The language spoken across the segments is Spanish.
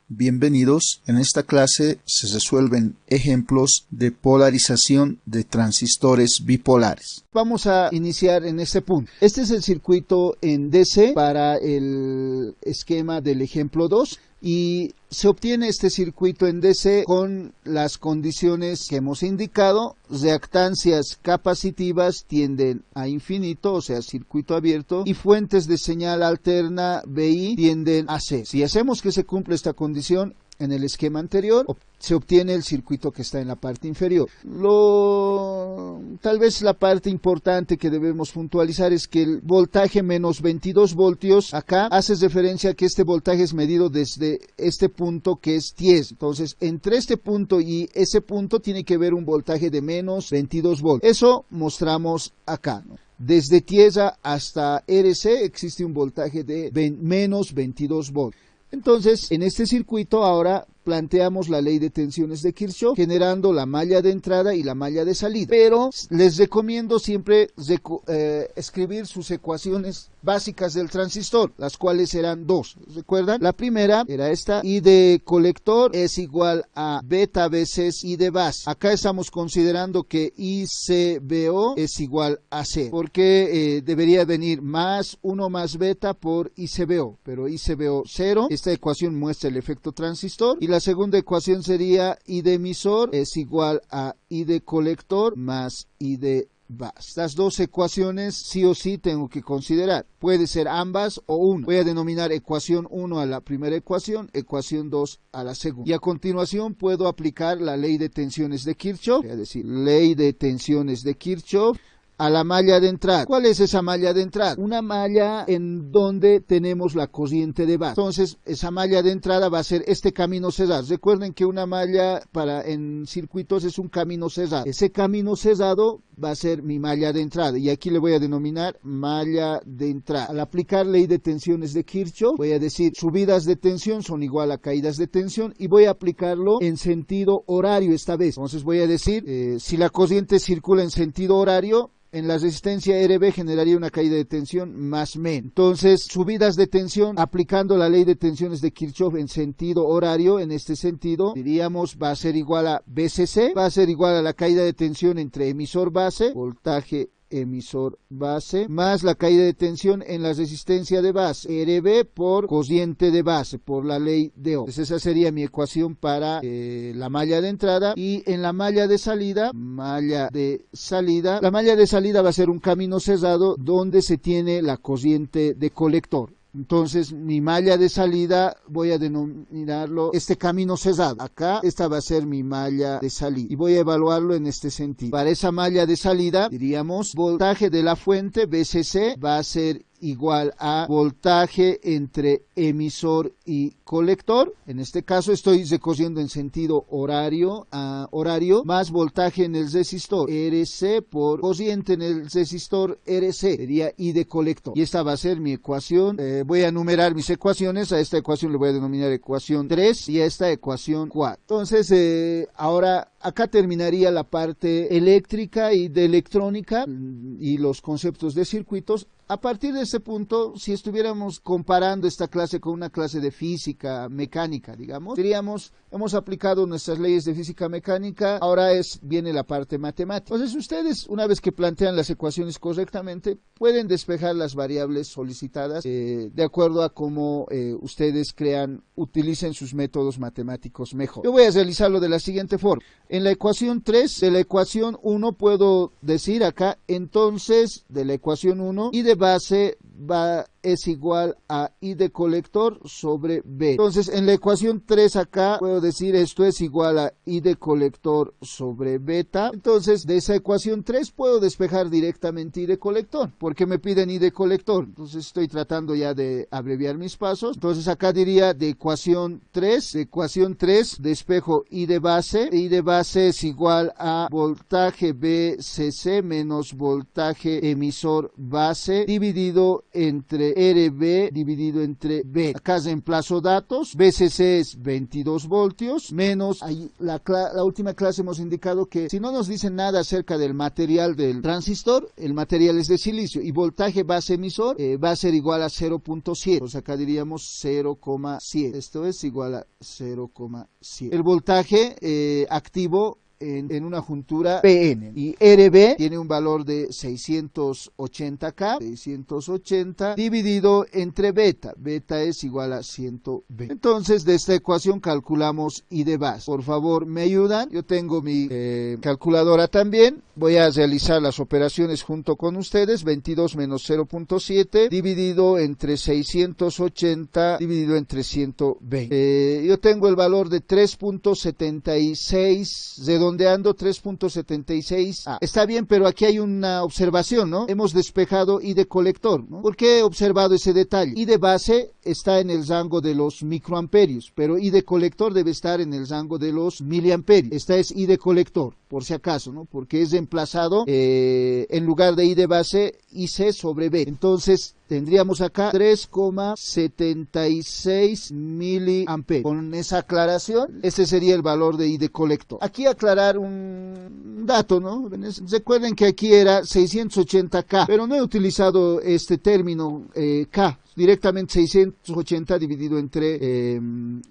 Bienvenidos. En esta clase se resuelven ejemplos de polarización de transistores bipolares. Vamos a iniciar en este punto. Este es el circuito en DC para el esquema del ejemplo 2 y se obtiene este circuito en DC con las condiciones que hemos indicado. Reactancias capacitivas tienden a infinito, o sea, circuito abierto, y fuentes de señal alterna BI tienden a C. Si hacemos que se cumpla esta condición en el esquema anterior, se obtiene el circuito que está en la parte inferior. Tal vez la parte importante que debemos puntualizar es que el voltaje menos 22 voltios acá hace referencia a que este voltaje es medido desde este punto que es 10. Entonces, entre este punto y ese punto tiene que haber un voltaje de menos 22 voltios. Eso mostramos acá, ¿no? Desde tierra hasta RC existe un voltaje de menos 22 voltios. Entonces, en este circuito ahora planteamos la ley de tensiones de Kirchhoff, generando la malla de entrada y la malla de salida. Pero les recomiendo siempre escribir sus ecuaciones básicas del transistor, las cuales serán dos. ¿Recuerdan? La primera era esta: I de colector es igual a beta veces I de base. Acá estamos considerando que ICBO es igual a C, porque debería venir más 1 más beta por ICBO, pero ICBO 0. Esta ecuación muestra el efecto transistor. Y la segunda ecuación sería I de emisor es igual a I de colector más I de base. Estas dos ecuaciones sí o sí tengo que considerar. Puede ser ambas o una. Voy a denominar ecuación 1 a la primera ecuación 2 a la segunda. Y a continuación puedo aplicar la ley de tensiones de Kirchhoff, es decir, ley de tensiones de Kirchhoff a la malla de entrada. ¿Cuál es esa malla de entrada? Una malla en donde tenemos la corriente de base. Entonces, esa malla de entrada va a ser este camino cerrado. Recuerden que una malla en circuitos es un camino cerrado. Ese camino cerrado va a ser mi malla de entrada. Y aquí le voy a denominar malla de entrada. Al aplicar ley de tensiones de Kirchhoff, voy a decir subidas de tensión son igual a caídas de tensión y voy a aplicarlo en sentido horario esta vez. Entonces voy a decir, si la corriente circula en sentido horario, en la resistencia RB generaría una caída de tensión más men. Entonces, subidas de tensión, aplicando la ley de tensiones de Kirchhoff en sentido horario, en este sentido, diríamos va a ser igual a BCC, va a ser igual a la caída de tensión entre emisor base, voltaje emisor base, más la caída de tensión en la resistencia de base, RB por corriente de base, por la ley de Ohm. Entonces esa sería mi ecuación para la malla de entrada. Y en la malla de salida, la malla de salida va a ser un camino cerrado donde se tiene la corriente de colector. Entonces mi malla de salida voy a denominarlo este camino cerrado. Acá esta va a ser mi malla de salida y voy a evaluarlo en este sentido. Para esa malla de salida diríamos voltaje de la fuente BCC va a ser igual a voltaje entre emisor y colector. En este caso estoy recorriendo en sentido horario a horario, más voltaje en el resistor RC por corriente en el resistor RC, sería I de colector. Y esta va a ser mi ecuación. Voy a numerar mis ecuaciones. A esta ecuación le voy a denominar ecuación 3 y a esta ecuación 4. Entonces ahora acá terminaría la parte eléctrica y de electrónica y los conceptos de circuitos. A partir de este punto, si estuviéramos comparando esta clase con una clase de física mecánica, digamos, diríamos, hemos aplicado nuestras leyes de física mecánica, ahora viene la parte matemática. Entonces ustedes, una vez que plantean las ecuaciones correctamente, pueden despejar las variables solicitadas de acuerdo a cómo ustedes utilicen sus métodos matemáticos mejor. Yo voy a realizarlo de la siguiente forma. En la ecuación 3, de la ecuación 1 puedo decir acá, entonces, de la ecuación 1, I de base es igual a I de colector sobre B. Entonces, en la ecuación 3 acá puedo decir esto es igual a I de colector sobre beta. Entonces, de esa ecuación 3 puedo despejar directamente I de colector, porque me piden I de colector. Entonces, estoy tratando ya de abreviar mis pasos. Entonces, acá diría de ecuación 3 despejo I de base. I de base es igual a voltaje BCC menos voltaje emisor base dividido entre RB dividido entre B. Acá reemplazo datos, BCC es 22 voltios, menos, ahí la última clase hemos indicado que si no nos dicen nada acerca del material del transistor, el material es de silicio y voltaje base emisor va a ser igual a 0.7, pues acá diríamos 0,7, esto es igual a 0,7. El voltaje activo en una juntura PN y RB tiene un valor de 680K, 680 dividido entre beta, beta es igual a 120. Entonces de esta ecuación calculamos I de base. Por favor me ayudan, yo tengo mi calculadora también, voy a realizar las operaciones junto con ustedes. 22 menos 0.7 dividido entre 680 dividido entre 120. Yo tengo el valor de 3.76, redondeando 3.76. Está bien, pero aquí hay una observación, ¿no? Hemos despejado I de colector, ¿no? ¿Por qué he observado ese detalle? I de base está en el rango de los microamperios, pero I de colector debe estar en el rango de los miliamperios. Esta es I de colector, por si acaso, ¿no? Porque es reemplazado en lugar de I de base, IC sobre B. Entonces tendríamos acá 3,76 miliamperios. Con esa aclaración, ese sería el valor de I de colector. Aquí aclarar un dato, ¿no? Recuerden que aquí era 680K, pero no he utilizado este término K. Directamente 680 dividido entre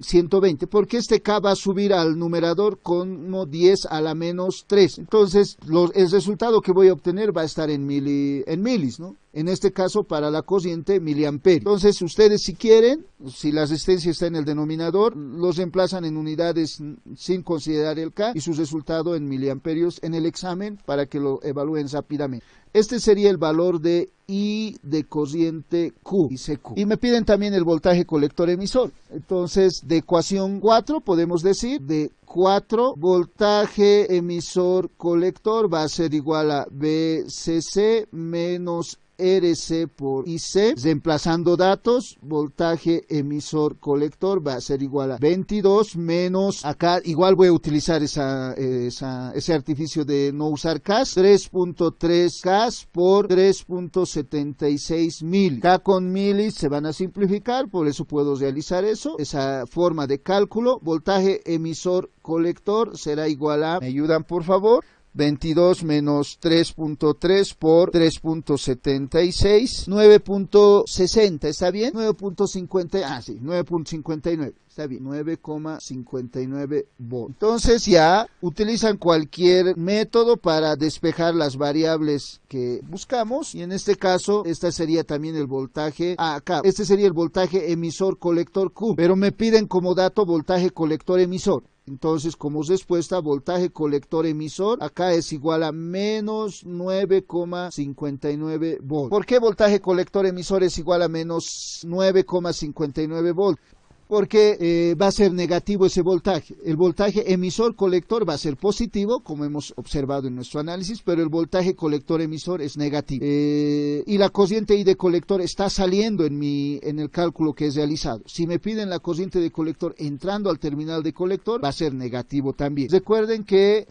120, porque este K va a subir al numerador como 10 a la menos 3. Entonces, el resultado que voy a obtener va a estar en milis, ¿no? En este caso, para la cociente miliamperios. Entonces, ustedes si quieren, si la resistencia está en el denominador, los reemplazan en unidades sin considerar el K y su resultado en miliamperios en el examen para que lo evalúen rápidamente. Este sería el valor de I de cociente Q, ICQ. Y me piden también el voltaje colector emisor. Entonces, de ecuación 4 podemos decir, de 4, voltaje emisor colector va a ser igual a BCC menos RC por IC, reemplazando datos, voltaje emisor colector va a ser igual a 22 menos, acá igual voy a utilizar ese artificio de no usar CAS, 3.3 CAS por 3.76 mil. K con milis se van a simplificar, por eso puedo realizar eso, esa forma de cálculo. Voltaje emisor colector será igual a, ¿me ayudan por favor? 22 menos 3.3 por 3.76, 9.60, ¿está bien? 9.50, sí, 9.59, está bien, 9,59 volts. Entonces ya utilizan cualquier método para despejar las variables que buscamos, y en este caso, este sería también el voltaje, acá, este sería el voltaje emisor colector Q, pero me piden como dato voltaje colector emisor. Entonces, como respuesta, voltaje colector emisor, acá es igual a menos 9,59 volts. ¿Por qué voltaje colector emisor es igual a menos 9,59 volts? Porque va a ser negativo ese voltaje. El voltaje emisor colector va a ser positivo, como hemos observado en nuestro análisis, pero el voltaje colector emisor es negativo. Y la cociente I de colector está saliendo en el cálculo que he realizado. Si me piden la cociente de colector entrando al terminal de colector, va a ser negativo también. Recuerden que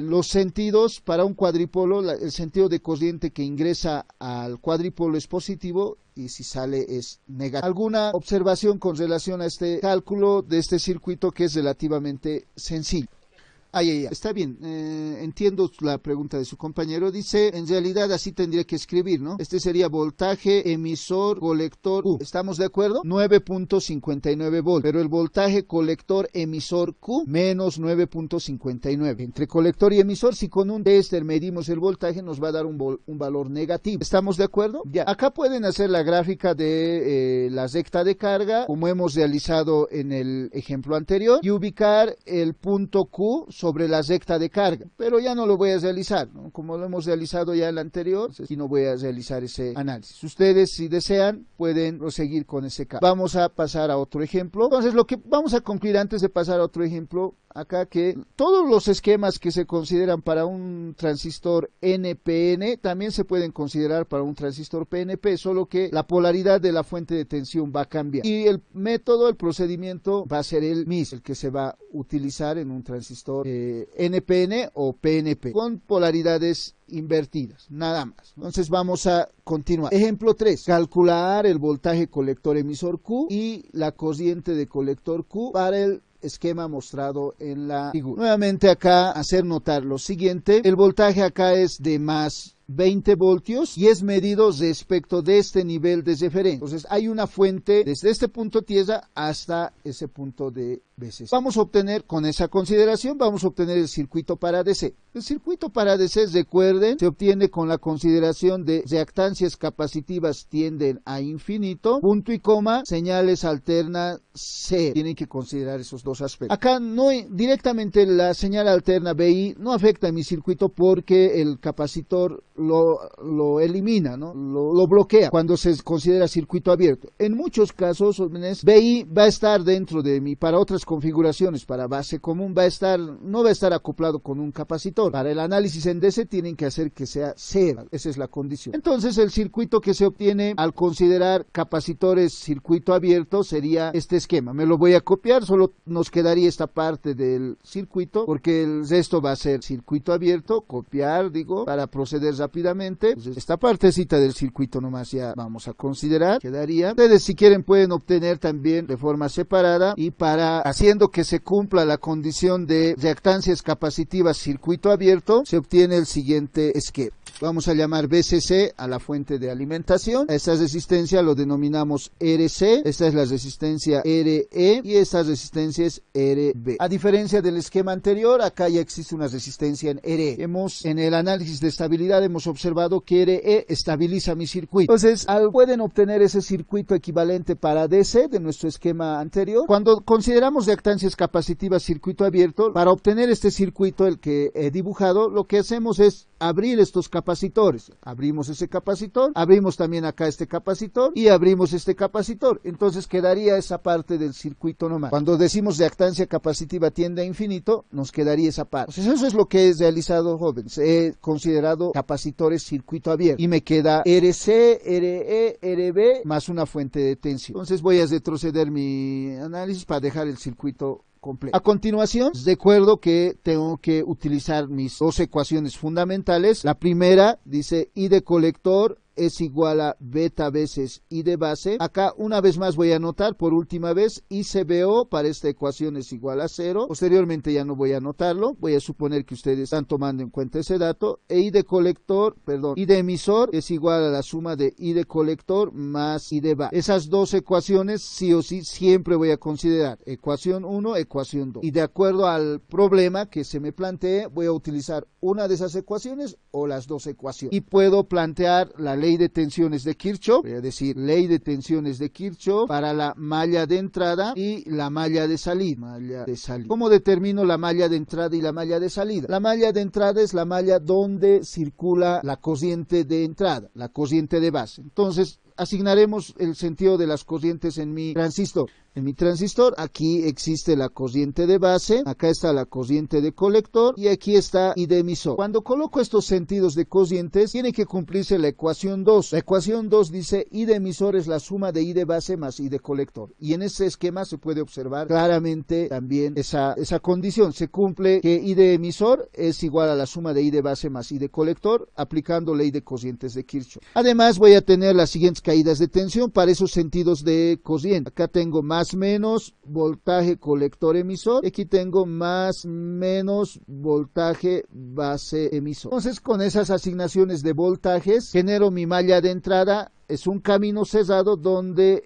los sentidos para un cuadripolo, el sentido de cociente que ingresa al cuadripolo es positivo, y si sale es negativo. ¿Alguna observación con relación a este cálculo de este circuito que es relativamente sencillo? Está bien, entiendo la pregunta de su compañero. Dice, en realidad así tendría que escribir, ¿no? Este sería voltaje emisor colector Q. ¿Estamos de acuerdo? 9.59 volts, pero el voltaje colector emisor Q menos 9.59. Entre colector y emisor, si con un tester medimos el voltaje, nos va a dar un valor negativo. ¿Estamos de acuerdo? Ya. Acá pueden hacer la gráfica de la recta de carga, como hemos realizado en el ejemplo anterior, y ubicar el punto Q sobre la recta de carga, pero ya no lo voy a realizar, ¿no? Como lo hemos realizado ya en el anterior, aquí no voy a realizar ese análisis. Ustedes, si desean, pueden proseguir con ese caso. Vamos a pasar a otro ejemplo. Entonces, lo que vamos a concluir antes de pasar a otro ejemplo, acá que todos los esquemas que se consideran para un transistor NPN también se pueden considerar para un transistor PNP, solo que la polaridad de la fuente de tensión va a cambiar. Y el método, el procedimiento va a ser el mismo, el que se va a utilizar en un transistor NPN o PNP, con polaridades invertidas, nada más. Entonces vamos a continuar. Ejemplo 3. Calcular el voltaje colector emisor Q y la corriente de colector Q para el esquema mostrado en la figura. Nuevamente acá hacer notar lo siguiente. El voltaje acá es de más 20 voltios y es medido respecto de este nivel de referencia. Entonces hay una fuente desde este punto tierra hasta ese punto de BC. Vamos a obtener, con esa consideración, vamos a obtener el circuito para DC. El circuito para DC, recuerden, se obtiene con la consideración de reactancias capacitivas tienden a infinito, punto y coma, señales alternas C. Tienen que considerar esos dos aspectos. Acá no directamente la señal alterna BI no afecta a mi circuito porque el capacitor lo elimina, ¿no? Lo bloquea cuando se considera circuito abierto. En muchos casos, BI va a estar dentro de mi, para otras configuraciones, para base común, no va a estar acoplado con un capacitor. Para el análisis en DC tienen que hacer que sea cero. Esa es la condición. Entonces el circuito que se obtiene al considerar capacitores circuito abierto sería este esquema. Me lo voy a copiar, solo nos quedaría esta parte del circuito, porque el resto va a ser circuito abierto, copiar, digo, para proceder rápidamente. Entonces, esta partecita del circuito nomás ya vamos a considerar, quedaría. Ustedes si quieren pueden obtener también de forma separada y para haciendo que se cumpla la condición de reactancias capacitivas circuito abierto, se obtiene el siguiente esquema. Vamos a llamar BCC a la fuente de alimentación. A esta resistencia lo denominamos RC. Esta es la resistencia RE y esta resistencia es RB. A diferencia del esquema anterior, acá ya existe una resistencia en RE. En el análisis de estabilidad hemos observado que RE estabiliza mi circuito. Entonces, pueden obtener ese circuito equivalente para DC de nuestro esquema anterior. Cuando consideramos reactancias capacitivas circuito abierto, para obtener este circuito, el que he dibujado, lo que hacemos es abrir estos capacitores. Abrimos ese capacitor, abrimos también acá este capacitor y abrimos este capacitor. Entonces quedaría esa parte del circuito nomás. Cuando decimos reactancia capacitiva tiende a infinito, nos quedaría esa parte. Entonces eso es lo que he realizado, jóvenes. He considerado capacitores circuito abierto y me queda RC, RE, RB más una fuente de tensión. Entonces voy a retroceder mi análisis para dejar el circuito completo. A continuación, recuerdo que tengo que utilizar mis dos ecuaciones fundamentales. La primera dice I de colector es igual a beta veces I de base. Acá una vez más voy a anotar por última vez ICBO para esta ecuación es igual a 0. Posteriormente ya no voy a anotarlo. Voy a suponer que ustedes están tomando en cuenta ese dato. E I de emisor es igual a la suma de I de colector más I de base. Esas dos ecuaciones sí o sí siempre voy a considerar. Ecuación 1, ecuación 2. Y de acuerdo al problema que se me plantee, voy a utilizar una de esas ecuaciones o las dos ecuaciones. Y puedo plantear la ley de tensiones de Kirchhoff, voy a decir ley de tensiones de Kirchhoff para la malla de entrada y la malla de salida. ¿Cómo determino la malla de entrada y la malla de salida? La malla de entrada es la malla donde circula la corriente de entrada, la corriente de base. Entonces, asignaremos el sentido de las corrientes en mi transistor. En mi transistor aquí existe la corriente de base, acá está la corriente de colector y aquí está I de emisor. Cuando coloco estos sentidos de corrientes, tiene que cumplirse la ecuación 2. La ecuación 2 dice I de emisor es la suma de I de base más I de colector. Y en este esquema se puede observar claramente también esa condición. Se cumple que I de emisor es igual a la suma de I de base más I de colector, aplicando ley de corrientes de Kirchhoff. Además voy a tener las siguientes caídas de tensión para esos sentidos de corriente. Acá tengo más menos voltaje colector emisor, aquí tengo más menos voltaje base emisor. Entonces con esas asignaciones de voltajes genero mi malla de entrada. Es un camino cerrado donde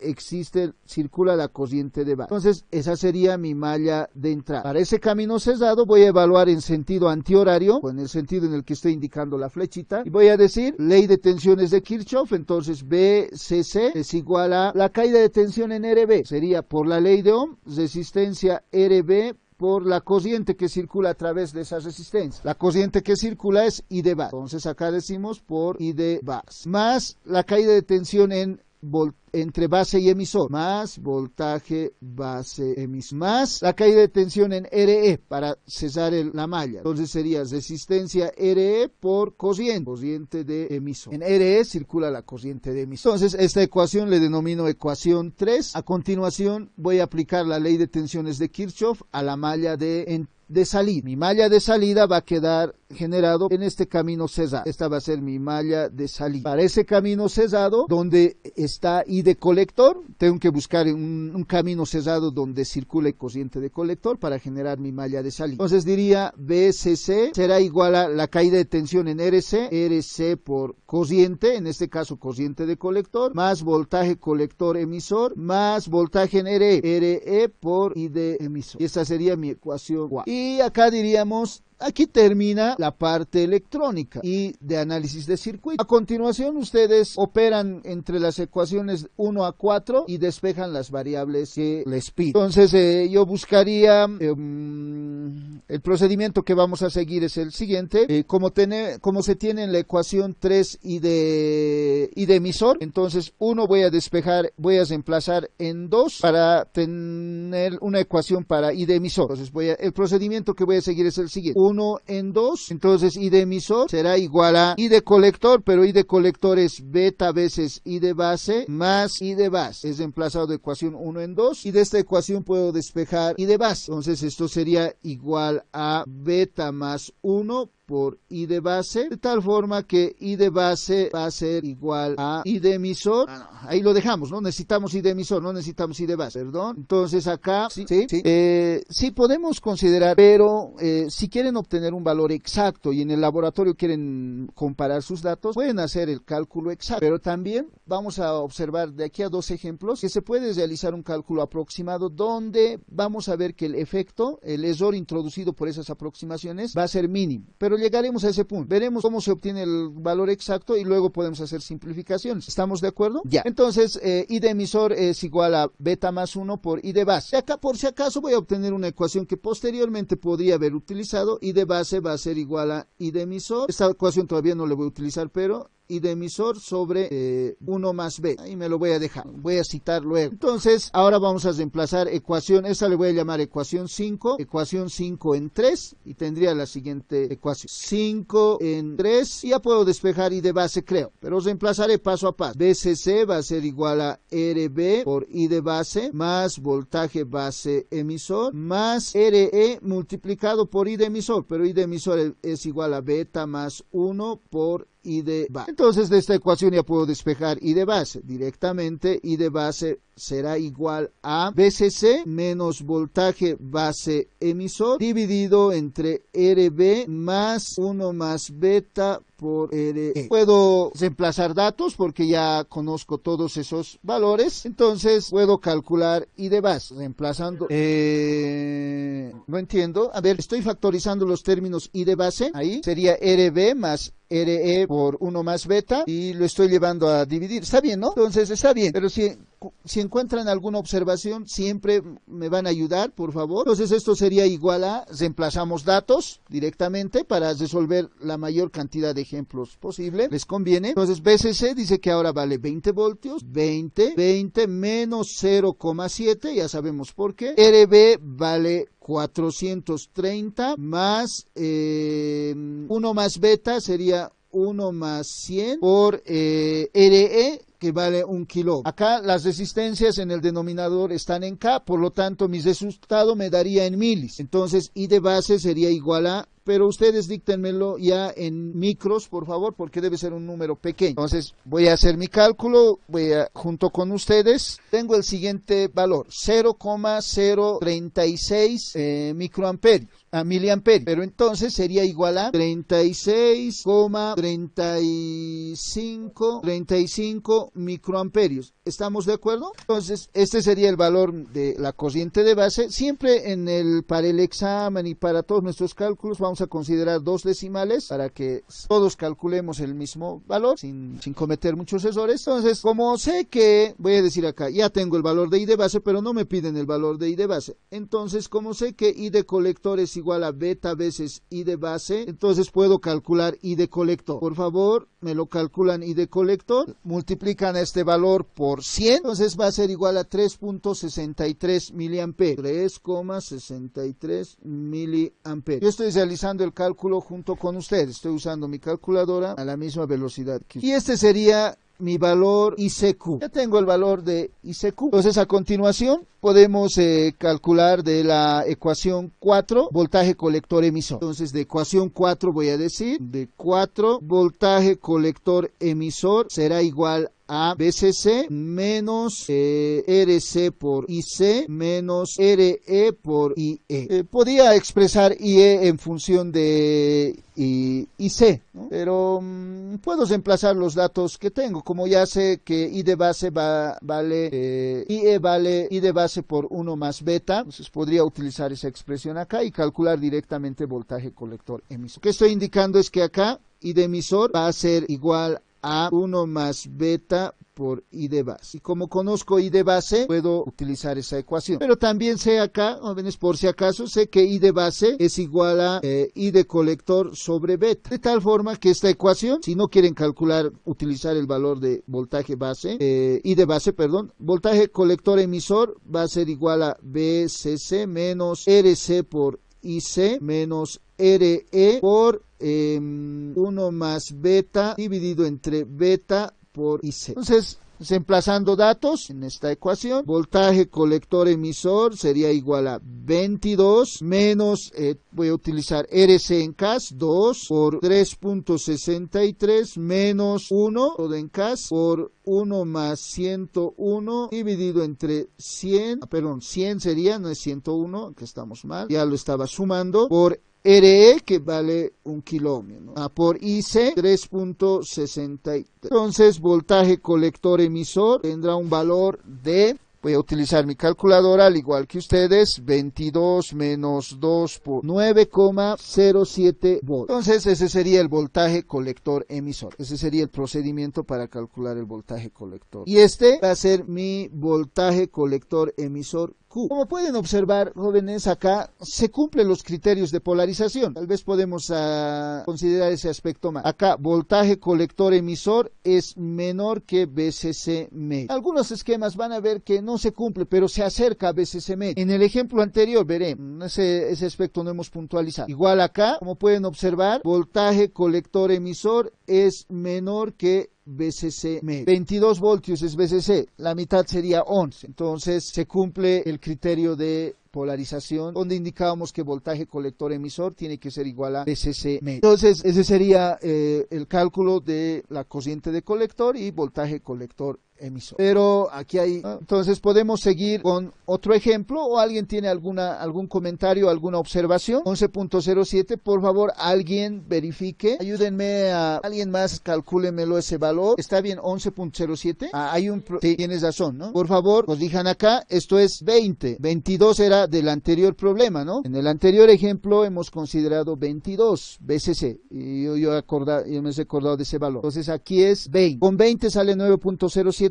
circula la corriente de base. Entonces, esa sería mi malla de entrada. Para ese camino cerrado voy a evaluar en sentido antihorario, o en el sentido en el que estoy indicando la flechita, y voy a decir ley de tensiones de Kirchhoff. Entonces, BCC es igual a la caída de tensión en RB. Sería por la ley de Ohm, resistencia RB por la corriente que circula a través de esa resistencia. La corriente que circula es I de base. Entonces acá decimos por I de base. Más la caída de tensión en entre base y emisor, más voltaje base emisor, más la caída de tensión en RE para cesar la malla. Entonces sería resistencia RE por corriente de emisor. En RE circula la corriente de emisor. Entonces esta ecuación le denomino ecuación 3. A continuación voy a aplicar la ley de tensiones de Kirchhoff a la malla de salida. Mi malla de salida va a quedar generado en este camino cesado. Esta va a ser mi malla de salida. Para ese camino cesado, donde está I de colector, tengo que buscar un camino cesado donde circule corriente de colector para generar mi malla de salida. Entonces diría BCC será igual a la caída de tensión en RC por corriente, en este caso corriente de colector, más voltaje colector emisor, más voltaje en RE por I de emisor. Y esta sería mi ecuación 4. Y acá diríamos, aquí termina la parte electrónica y de análisis de circuito. A continuación ustedes operan entre las ecuaciones 1 a 4 y despejan las variables que les pido. Entonces yo buscaría, el procedimiento que vamos a seguir es el siguiente. Como se tiene en la ecuación 3 y de emisor, entonces 1 voy a reemplazar en 2 para tener una ecuación para I de emisor. Entonces el procedimiento que voy a seguir es el siguiente. 1 en 2, entonces I de emisor será igual a I de colector, pero I de colector es beta veces I de base más I de base. Es reemplazado de ecuación 1 en 2 y de esta ecuación puedo despejar I de base. Entonces esto sería igual a beta más 1 por I de base, de tal forma que I de base va a ser igual a I de emisor. Ahí lo dejamos, no necesitamos I de emisor, no necesitamos I de base, perdón. Entonces acá sí podemos considerar, pero si quieren obtener un valor exacto y en el laboratorio quieren comparar sus datos, pueden hacer el cálculo exacto, pero también vamos a observar de aquí a 2 ejemplos que se puede realizar un cálculo aproximado donde vamos a ver que el efecto, el error introducido por esas aproximaciones va a ser mínimo, pero llegaremos a ese punto. Veremos cómo se obtiene el valor exacto y luego podemos hacer simplificaciones. ¿Estamos de acuerdo? Ya. Entonces, I de emisor es igual a beta más 1 por I de base. Acá, por si acaso, voy a obtener una ecuación que posteriormente podría haber utilizado. I de base va a ser igual a I de emisor. Esta ecuación todavía no la voy a utilizar, pero I de emisor sobre 1 más B. Ahí me lo voy a dejar. Voy a citar luego. Entonces, ahora vamos a reemplazar ecuación. Esta le voy a llamar ecuación 5. Ecuación 5 en 3. Y tendría la siguiente ecuación. 5 en 3. Y ya puedo despejar I de base, creo. Pero reemplazaré paso a paso. BCC va a ser igual a RB por I de base más voltaje base emisor más RE multiplicado por I de emisor. Pero I de emisor es igual a beta más 1 por I de base. Entonces de esta ecuación ya puedo despejar I de base. Directamente I de base será igual a BCC menos voltaje base emisor dividido entre RB más 1 más beta por RE. Puedo reemplazar datos porque ya conozco todos esos valores. Entonces puedo calcular I de base. Reemplazando. No entiendo. A ver, estoy factorizando los términos I de base. Ahí sería RB más RE por 1 más beta y lo estoy llevando a dividir. Está bien, ¿no? Entonces está bien. Pero si encuentran alguna observación, siempre me van a ayudar, por favor. Entonces esto sería igual a, reemplazamos datos directamente para resolver la mayor cantidad de ejemplos posible. ¿Les conviene? Entonces BCC dice que ahora vale 20 voltios. 20 menos 0,7, ya sabemos por qué. RB vale 430 más 1 más beta sería 1 más 100 por RE, que vale 1 kilo. Acá las resistencias en el denominador están en K, por lo tanto mi resultado me daría en milis. Entonces I de base sería igual a, pero ustedes díctenmelo ya en micros, por favor, porque debe ser un número pequeño. Entonces voy a hacer mi cálculo, junto con ustedes, tengo el siguiente valor, 0,036 microamperios. A miliamperios, pero entonces sería igual a 36,35 microamperios. ¿Estamos de acuerdo? Entonces, este sería el valor de la corriente de base. Siempre para el examen y para todos nuestros cálculos vamos a considerar 2 decimales para que todos calculemos el mismo valor sin cometer muchos errores. Entonces, como sé que, voy a decir acá, ya tengo el valor de I de base, pero no me piden el valor de I de base. Entonces, como sé que I de colector es igual a beta veces I de base, entonces puedo calcular I de colector. Por favor, me lo calculan I de colector. multiplican este valor por 100, entonces va a ser igual a 3.63 miliamperios. 3,63 miliamperios. Yo estoy realizando el cálculo junto con ustedes. Estoy usando mi calculadora a la misma velocidad que ustedes. Y este sería mi valor ICQ. Ya tengo el valor de ICQ. Entonces, a continuación, podemos calcular de la ecuación 4, voltaje colector emisor. Entonces, de ecuación 4 voy a decir, de 4, voltaje colector emisor será igual a BCC menos RC por IC menos RE por IE. Podría expresar IE en función de IC, ¿no? Pero puedo reemplazar los datos que tengo. Como ya sé que I de base vale IE vale I de base por 1 más beta, entonces podría utilizar esa expresión acá y calcular directamente voltaje colector emisor. Lo que estoy indicando es que acá I de emisor va a ser igual a 1 más beta por I de base. Y como conozco I de base, puedo utilizar esa ecuación. Pero también sé acá, jóvenes, por si acaso, sé que I de base es igual a I de colector sobre beta. De tal forma que esta ecuación, si no quieren calcular, utilizar el valor de voltaje base, I de base, perdón, voltaje colector emisor va a ser igual a BCC menos RC por IC menos RE por 1 más beta dividido entre beta por IC. Entonces, reemplazando datos en esta ecuación, voltaje colector emisor sería igual a 22 menos, voy a utilizar RC en CAS, 2 por 3.63 menos 1, todo en CAS, por 1 más 101 dividido entre 100, perdón, 100 sería, no es 101, que estamos mal, ya lo estaba sumando, por RE, que vale 1 kiloohmio, ¿no? Por IC, 3.63. Entonces, voltaje colector emisor tendrá un valor de, voy a utilizar mi calculadora, al igual que ustedes, 22 menos 2 por 9,07 volts. Entonces, ese sería el voltaje colector emisor. Ese sería el procedimiento para calcular el voltaje colector. Y este va a ser mi voltaje colector emisor Q. Como pueden observar, jóvenes, acá se cumplen los criterios de polarización. Tal vez podemos considerar ese aspecto más. Acá, voltaje colector emisor es menor que BCC medio. Algunos esquemas van a ver que no se cumple, pero se acerca a BCC medio. En el ejemplo anterior veremos, ese aspecto no hemos puntualizado. Igual acá, como pueden observar, voltaje colector emisor es menor que BCC medio. 22 voltios es BCC, la mitad sería 11. Entonces se cumple el criterio de polarización, donde indicábamos que voltaje colector emisor tiene que ser igual a BCC medio. Entonces ese sería el cálculo de la cociente de colector y voltaje colector emisor. Pero aquí hay, entonces podemos seguir con otro ejemplo, o alguien tiene algún comentario, alguna observación. 11.07, por favor, alguien verifique, ayúdenme alguien más, calcúlemelo ese valor. ¿Está bien 11.07? Sí, tienes razón, ¿no? Por favor, nos digan acá, esto es 20. 22 era del anterior problema, ¿no? En el anterior ejemplo hemos considerado 22 BCC, y yo me he recordado de ese valor. Entonces aquí es 20. Con 20 sale 9.07.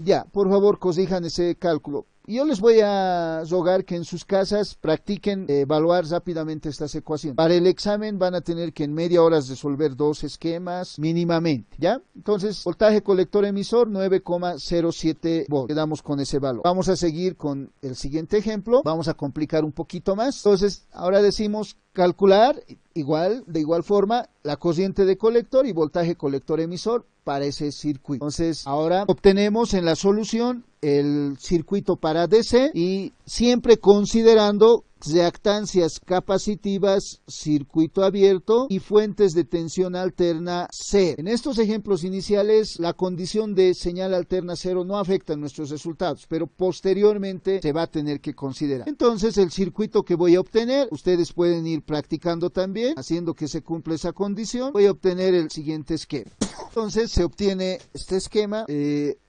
Ya, por favor, corrijan ese cálculo. Yo les voy a rogar que en sus casas practiquen evaluar rápidamente estas ecuaciones. Para el examen van a tener que en media hora resolver 2 esquemas mínimamente, ¿ya? Entonces, voltaje colector emisor 9,07 volts. Quedamos con ese valor. Vamos a seguir con el siguiente ejemplo. Vamos a complicar un poquito más. Entonces, ahora decimos calcular de igual forma la cociente de colector y voltaje colector emisor para ese circuito. Entonces, ahora obtenemos en la solución el circuito para DC y siempre considerando reactancias capacitivas, circuito abierto y fuentes de tensión alterna cero. En estos ejemplos iniciales, la condición de señal alterna cero no afecta nuestros resultados, pero posteriormente se va a tener que considerar. Entonces, el circuito que voy a obtener, ustedes pueden ir practicando también, haciendo que se cumpla esa condición. Voy a obtener el siguiente esquema. Entonces, se obtiene este esquema.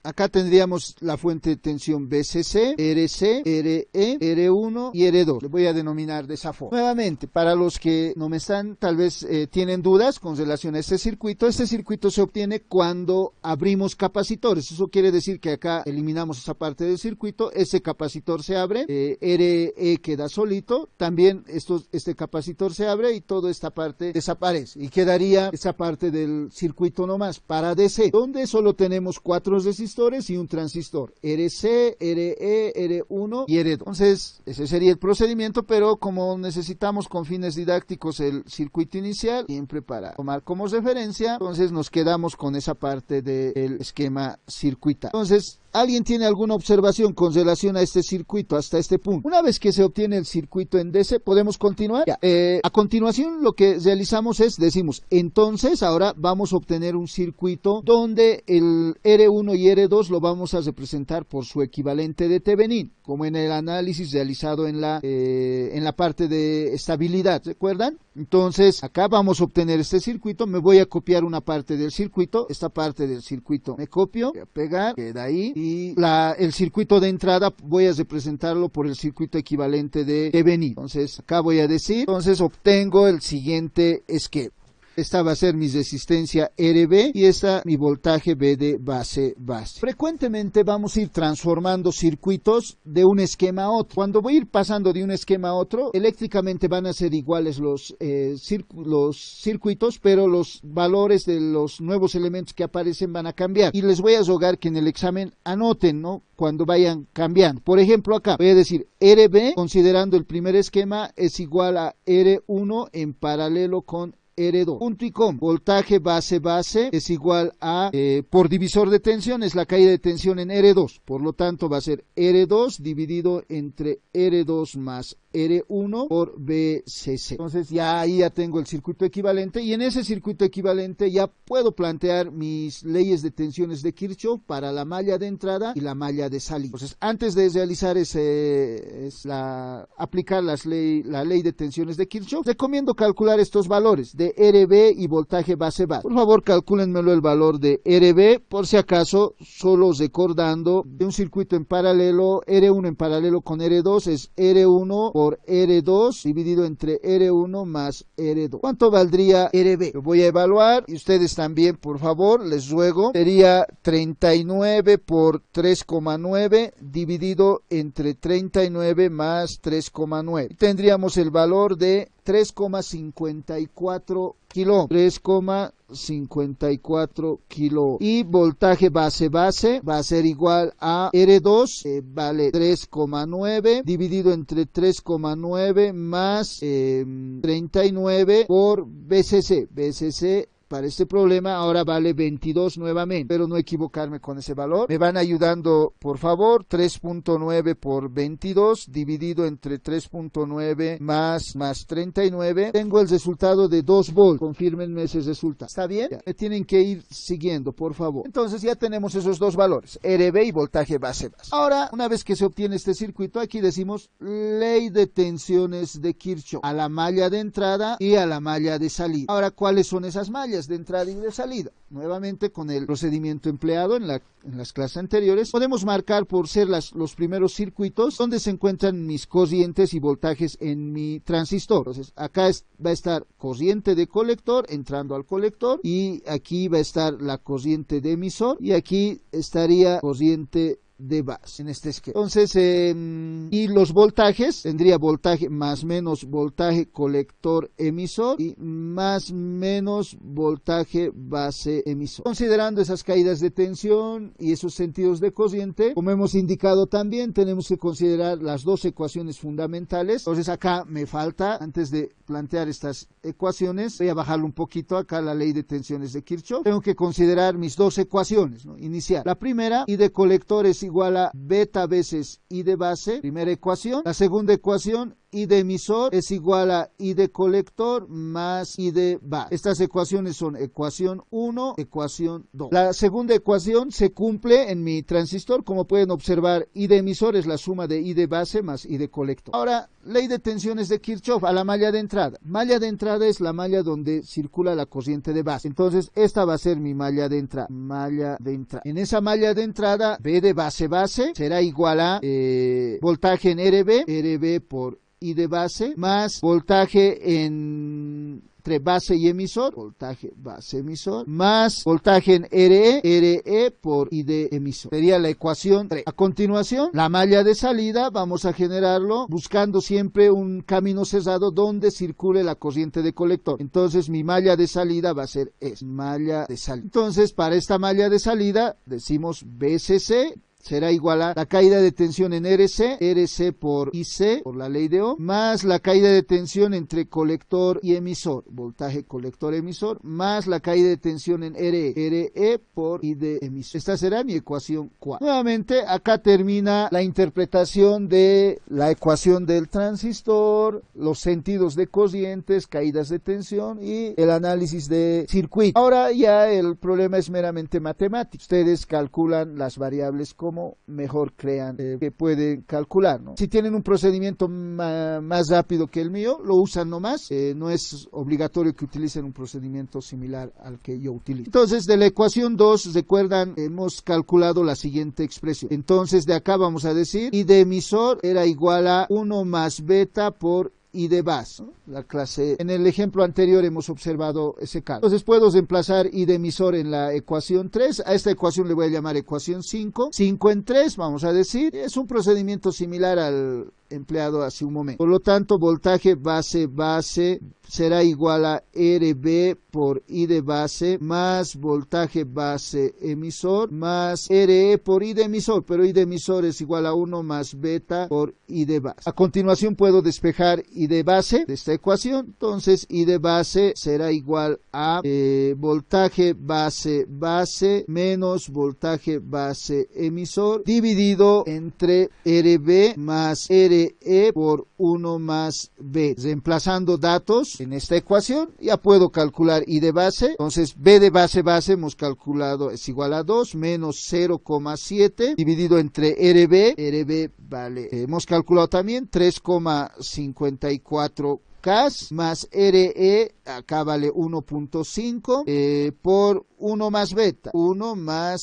Acá tendríamos la fuente de tensión BCC, RC, RE, R1 y R2. Le voy voy a denominar de esa forma. Nuevamente, para los que no me están, tal vez tienen dudas con relación a este circuito se obtiene cuando abrimos capacitores. Eso quiere decir que acá eliminamos esa parte del circuito, ese capacitor se abre, RE queda solito, también este capacitor se abre y toda esta parte desaparece y quedaría esa parte del circuito nomás para DC, donde solo tenemos 4 resistores y un transistor, RC, RE, R1 y R2. Entonces, ese sería el procedimiento, pero como necesitamos con fines didácticos el circuito inicial, siempre para tomar como referencia, entonces nos quedamos con esa parte del esquema circuital. Entonces, ¿alguien tiene alguna observación con relación a este circuito hasta este punto? Una vez que se obtiene el circuito en DC, ¿podemos continuar? Ya. A continuación lo que realizamos es, decimos, entonces ahora vamos a obtener un circuito donde el R1 y R2 lo vamos a representar por su equivalente de Thevenin, como en el análisis realizado en la parte de estabilidad, ¿recuerdan? Entonces, acá vamos a obtener este circuito, me voy a copiar una parte del circuito, esta parte del circuito me copio, voy a pegar, queda ahí, y el circuito de entrada voy a representarlo por el circuito equivalente de Thevenin. Entonces, acá voy a decir, entonces obtengo el siguiente esquema. Esta va a ser mi resistencia RB y esta mi voltaje B de base. Frecuentemente vamos a ir transformando circuitos de un esquema a otro. Cuando voy a ir pasando de un esquema a otro, eléctricamente van a ser iguales los circuitos, pero los valores de los nuevos elementos que aparecen van a cambiar. Y les voy a rogar que en el examen anoten, ¿no?, cuando vayan cambiando. Por ejemplo, acá voy a decir RB, considerando el primer esquema, es igual a R1 en paralelo con R2. Punto y coma. Voltaje base es igual a, por divisor de tensión, es la caída de tensión en R2. Por lo tanto, va a ser R2 dividido entre R2 más R1 por BCC. Entonces ya tengo el circuito equivalente y en ese circuito equivalente ya puedo plantear mis leyes de tensiones de Kirchhoff para la malla de entrada y la malla de salida. Entonces antes de realizar aplicar la ley de tensiones de Kirchhoff, recomiendo calcular estos valores de RB y voltaje base. Por favor, calcúlenmelo el valor de RB, por si acaso, solo recordando de un circuito en paralelo, R1 en paralelo con R2 es R1 por R2 dividido entre R1 más R2. ¿Cuánto valdría RB? Lo voy a evaluar y ustedes también, por favor, les ruego. Sería 39 por 3,9 dividido entre 39 más 3,9. Tendríamos el valor de 3,54 kilo. 3,54 kilo. Y voltaje base va a ser igual a R2, vale 3,9 dividido entre 3,9 más 39 por BCC. BCC para este problema ahora vale 22 nuevamente, pero no equivocarme con ese valor. Me van ayudando, por favor. 3.9 por 22 dividido entre 3.9 más 39. Tengo el resultado de 2 volts. Confírmenme ese resultado. ¿Está bien? Ya. Me tienen que ir siguiendo, por favor. Entonces ya tenemos esos dos valores, RB y voltaje base. Ahora, una vez que se obtiene este circuito, aquí decimos ley de tensiones de Kirchhoff a la malla de entrada y a la malla de salida. Ahora, ¿cuáles son esas mallas de entrada y de salida? Nuevamente, con el procedimiento empleado en las clases anteriores, podemos marcar por ser los primeros circuitos donde se encuentran mis corrientes y voltajes en mi transistor. Entonces, acá va a estar corriente de colector entrando al colector, y aquí va a estar la corriente de emisor, y aquí estaría corriente de base en este esquema. Entonces, y los voltajes, tendría voltaje más menos voltaje colector emisor y más menos voltaje base emisor. Considerando esas caídas de tensión y esos sentidos de corriente, como hemos indicado también, tenemos que considerar las dos ecuaciones fundamentales. Entonces acá me falta, antes de plantear estas ecuaciones, voy a bajarlo un poquito acá, la ley de tensiones de Kirchhoff. Tengo que considerar mis dos ecuaciones, ¿no? Inicial. La primera, I de colector es igual a beta veces I de base, primera ecuación. La segunda ecuación, I de emisor es igual a I de colector más I de base. Estas ecuaciones son ecuación 1, ecuación 2. La segunda ecuación se cumple en mi transistor. Como pueden observar, I de emisor es la suma de I de base más I de colector. Ahora, ley de tensiones de Kirchhoff a la malla de entrada. Malla de entrada es la malla donde circula la corriente de base. Entonces, esta va a ser mi malla de entrada. Malla de entrada. En esa malla de entrada, B de base será igual a voltaje en RB por I de base, más voltaje entre base y emisor, voltaje base emisor, más voltaje en RE por I de emisor. Sería la ecuación 3. A continuación, la malla de salida vamos a generarlo buscando siempre un camino cerrado donde circule la corriente de colector. Entonces mi malla de salida va a ser esta, malla de salida. Entonces para esta malla de salida decimos BCC será igual a la caída de tensión en RC por IC, por la ley de Ohm, más la caída de tensión entre colector y emisor, voltaje colector-emisor, más la caída de tensión en RE por I de emisor. Esta será mi ecuación 4. Nuevamente, acá termina la interpretación de la ecuación del transistor, los sentidos de corrientes, caídas de tensión y el análisis de circuito. Ahora ya el problema es meramente matemático. Ustedes calculan las variables como mejor crean que pueden calcular, ¿no? Si tienen un procedimiento más rápido que el mío, lo usan nomás, no es obligatorio que utilicen un procedimiento similar al que yo utilizo. Entonces, de la ecuación 2, recuerdan, hemos calculado la siguiente expresión. Entonces, de acá vamos a decir, I de emisor era igual a 1 más beta por I de base, ¿no? La clase, en el ejemplo anterior hemos observado ese caso. Entonces puedo reemplazar I de emisor en la ecuación 3, a esta ecuación le voy a llamar ecuación 5, 5 en 3, vamos a decir, es un procedimiento similar al empleado hace un momento. Por lo tanto, voltaje base será igual a RB por I de base más voltaje base emisor más RE por I de emisor, pero I de emisor es igual a 1 más beta por I de base. A continuación puedo despejar I de base de esta ecuación, entonces I de base será igual a voltaje base menos voltaje base emisor dividido entre RB más RE por 1 más B. Reemplazando datos en esta ecuación, ya puedo calcular I de base. Entonces, B de base hemos calculado es igual a 2 menos 0,7 dividido entre RB vale, hemos calculado también 3,54 CAS más RE, acá vale 1.5 por 1 más beta, 1 más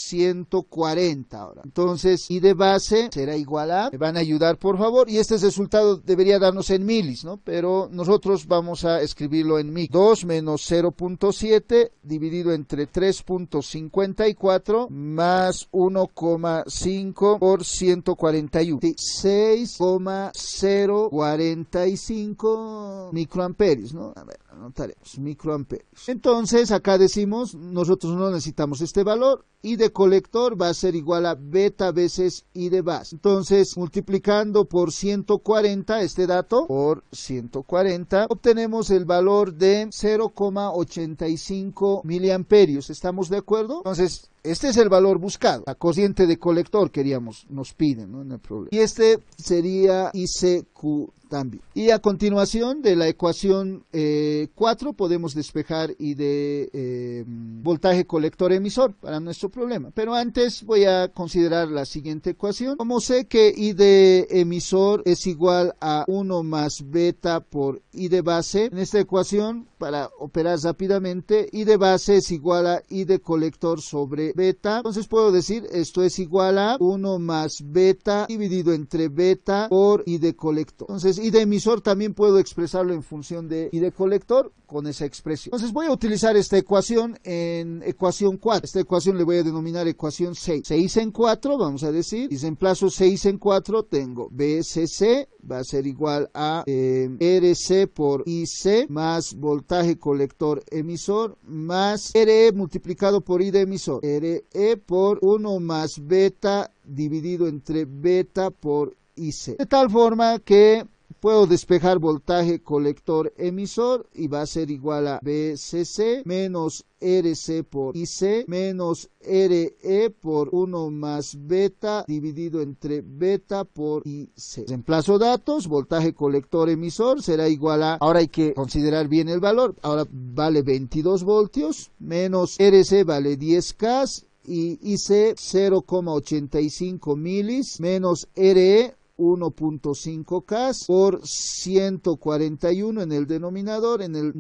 140 ahora. Entonces, I de base será igual a, me van a ayudar por favor, y este resultado debería darnos en milis, ¿no? Pero nosotros vamos a escribirlo en mil. 2 menos 0.7 dividido entre 3.54 más 1,5 por 141. 6,045 microamperios, ¿no? A ver, anotaremos microamperios. Entonces, acá decimos, nosotros no necesitamos este valor, I de colector va a ser igual a beta veces I de base. Entonces, multiplicando por 140 este dato, por 140, obtenemos el valor de 0,85 miliamperios. ¿Estamos de acuerdo? Entonces, este es el valor buscado. La corriente de colector nos piden, ¿no? No hay problema. Y este sería ICQ también. Y a continuación de la ecuación 4 podemos despejar I de voltaje colector emisor para nuestro problema. Pero antes voy a considerar la siguiente ecuación. Como sé que I de emisor es igual a 1 más beta por I de base, en esta ecuación, para operar rápidamente, I de base es igual a I de colector sobre beta. Entonces puedo decir esto es igual a 1 más beta dividido entre beta por I de colector. Entonces I de emisor también puedo expresarlo en función de I de colector con esa expresión. Entonces voy a utilizar esta ecuación en ecuación 4. Esta ecuación le voy a denominar ecuación 6. 6 en 4, vamos a decir, y reemplazo 6 en 4, tengo BCC va a ser igual a RC por IC más voltaje colector emisor más RE multiplicado por I de emisor. RE por 1 más beta dividido entre beta por IC. De tal forma que puedo despejar voltaje colector emisor y va a ser igual a BCC menos RC por IC menos RE por 1 más beta dividido entre beta por IC. Reemplazo datos, voltaje colector emisor será igual a, ahora hay que considerar bien el valor, ahora vale 22 voltios menos RC vale 10 CAS y IC 0,85 milis menos RE 1.5K por 141 en el denominador, en el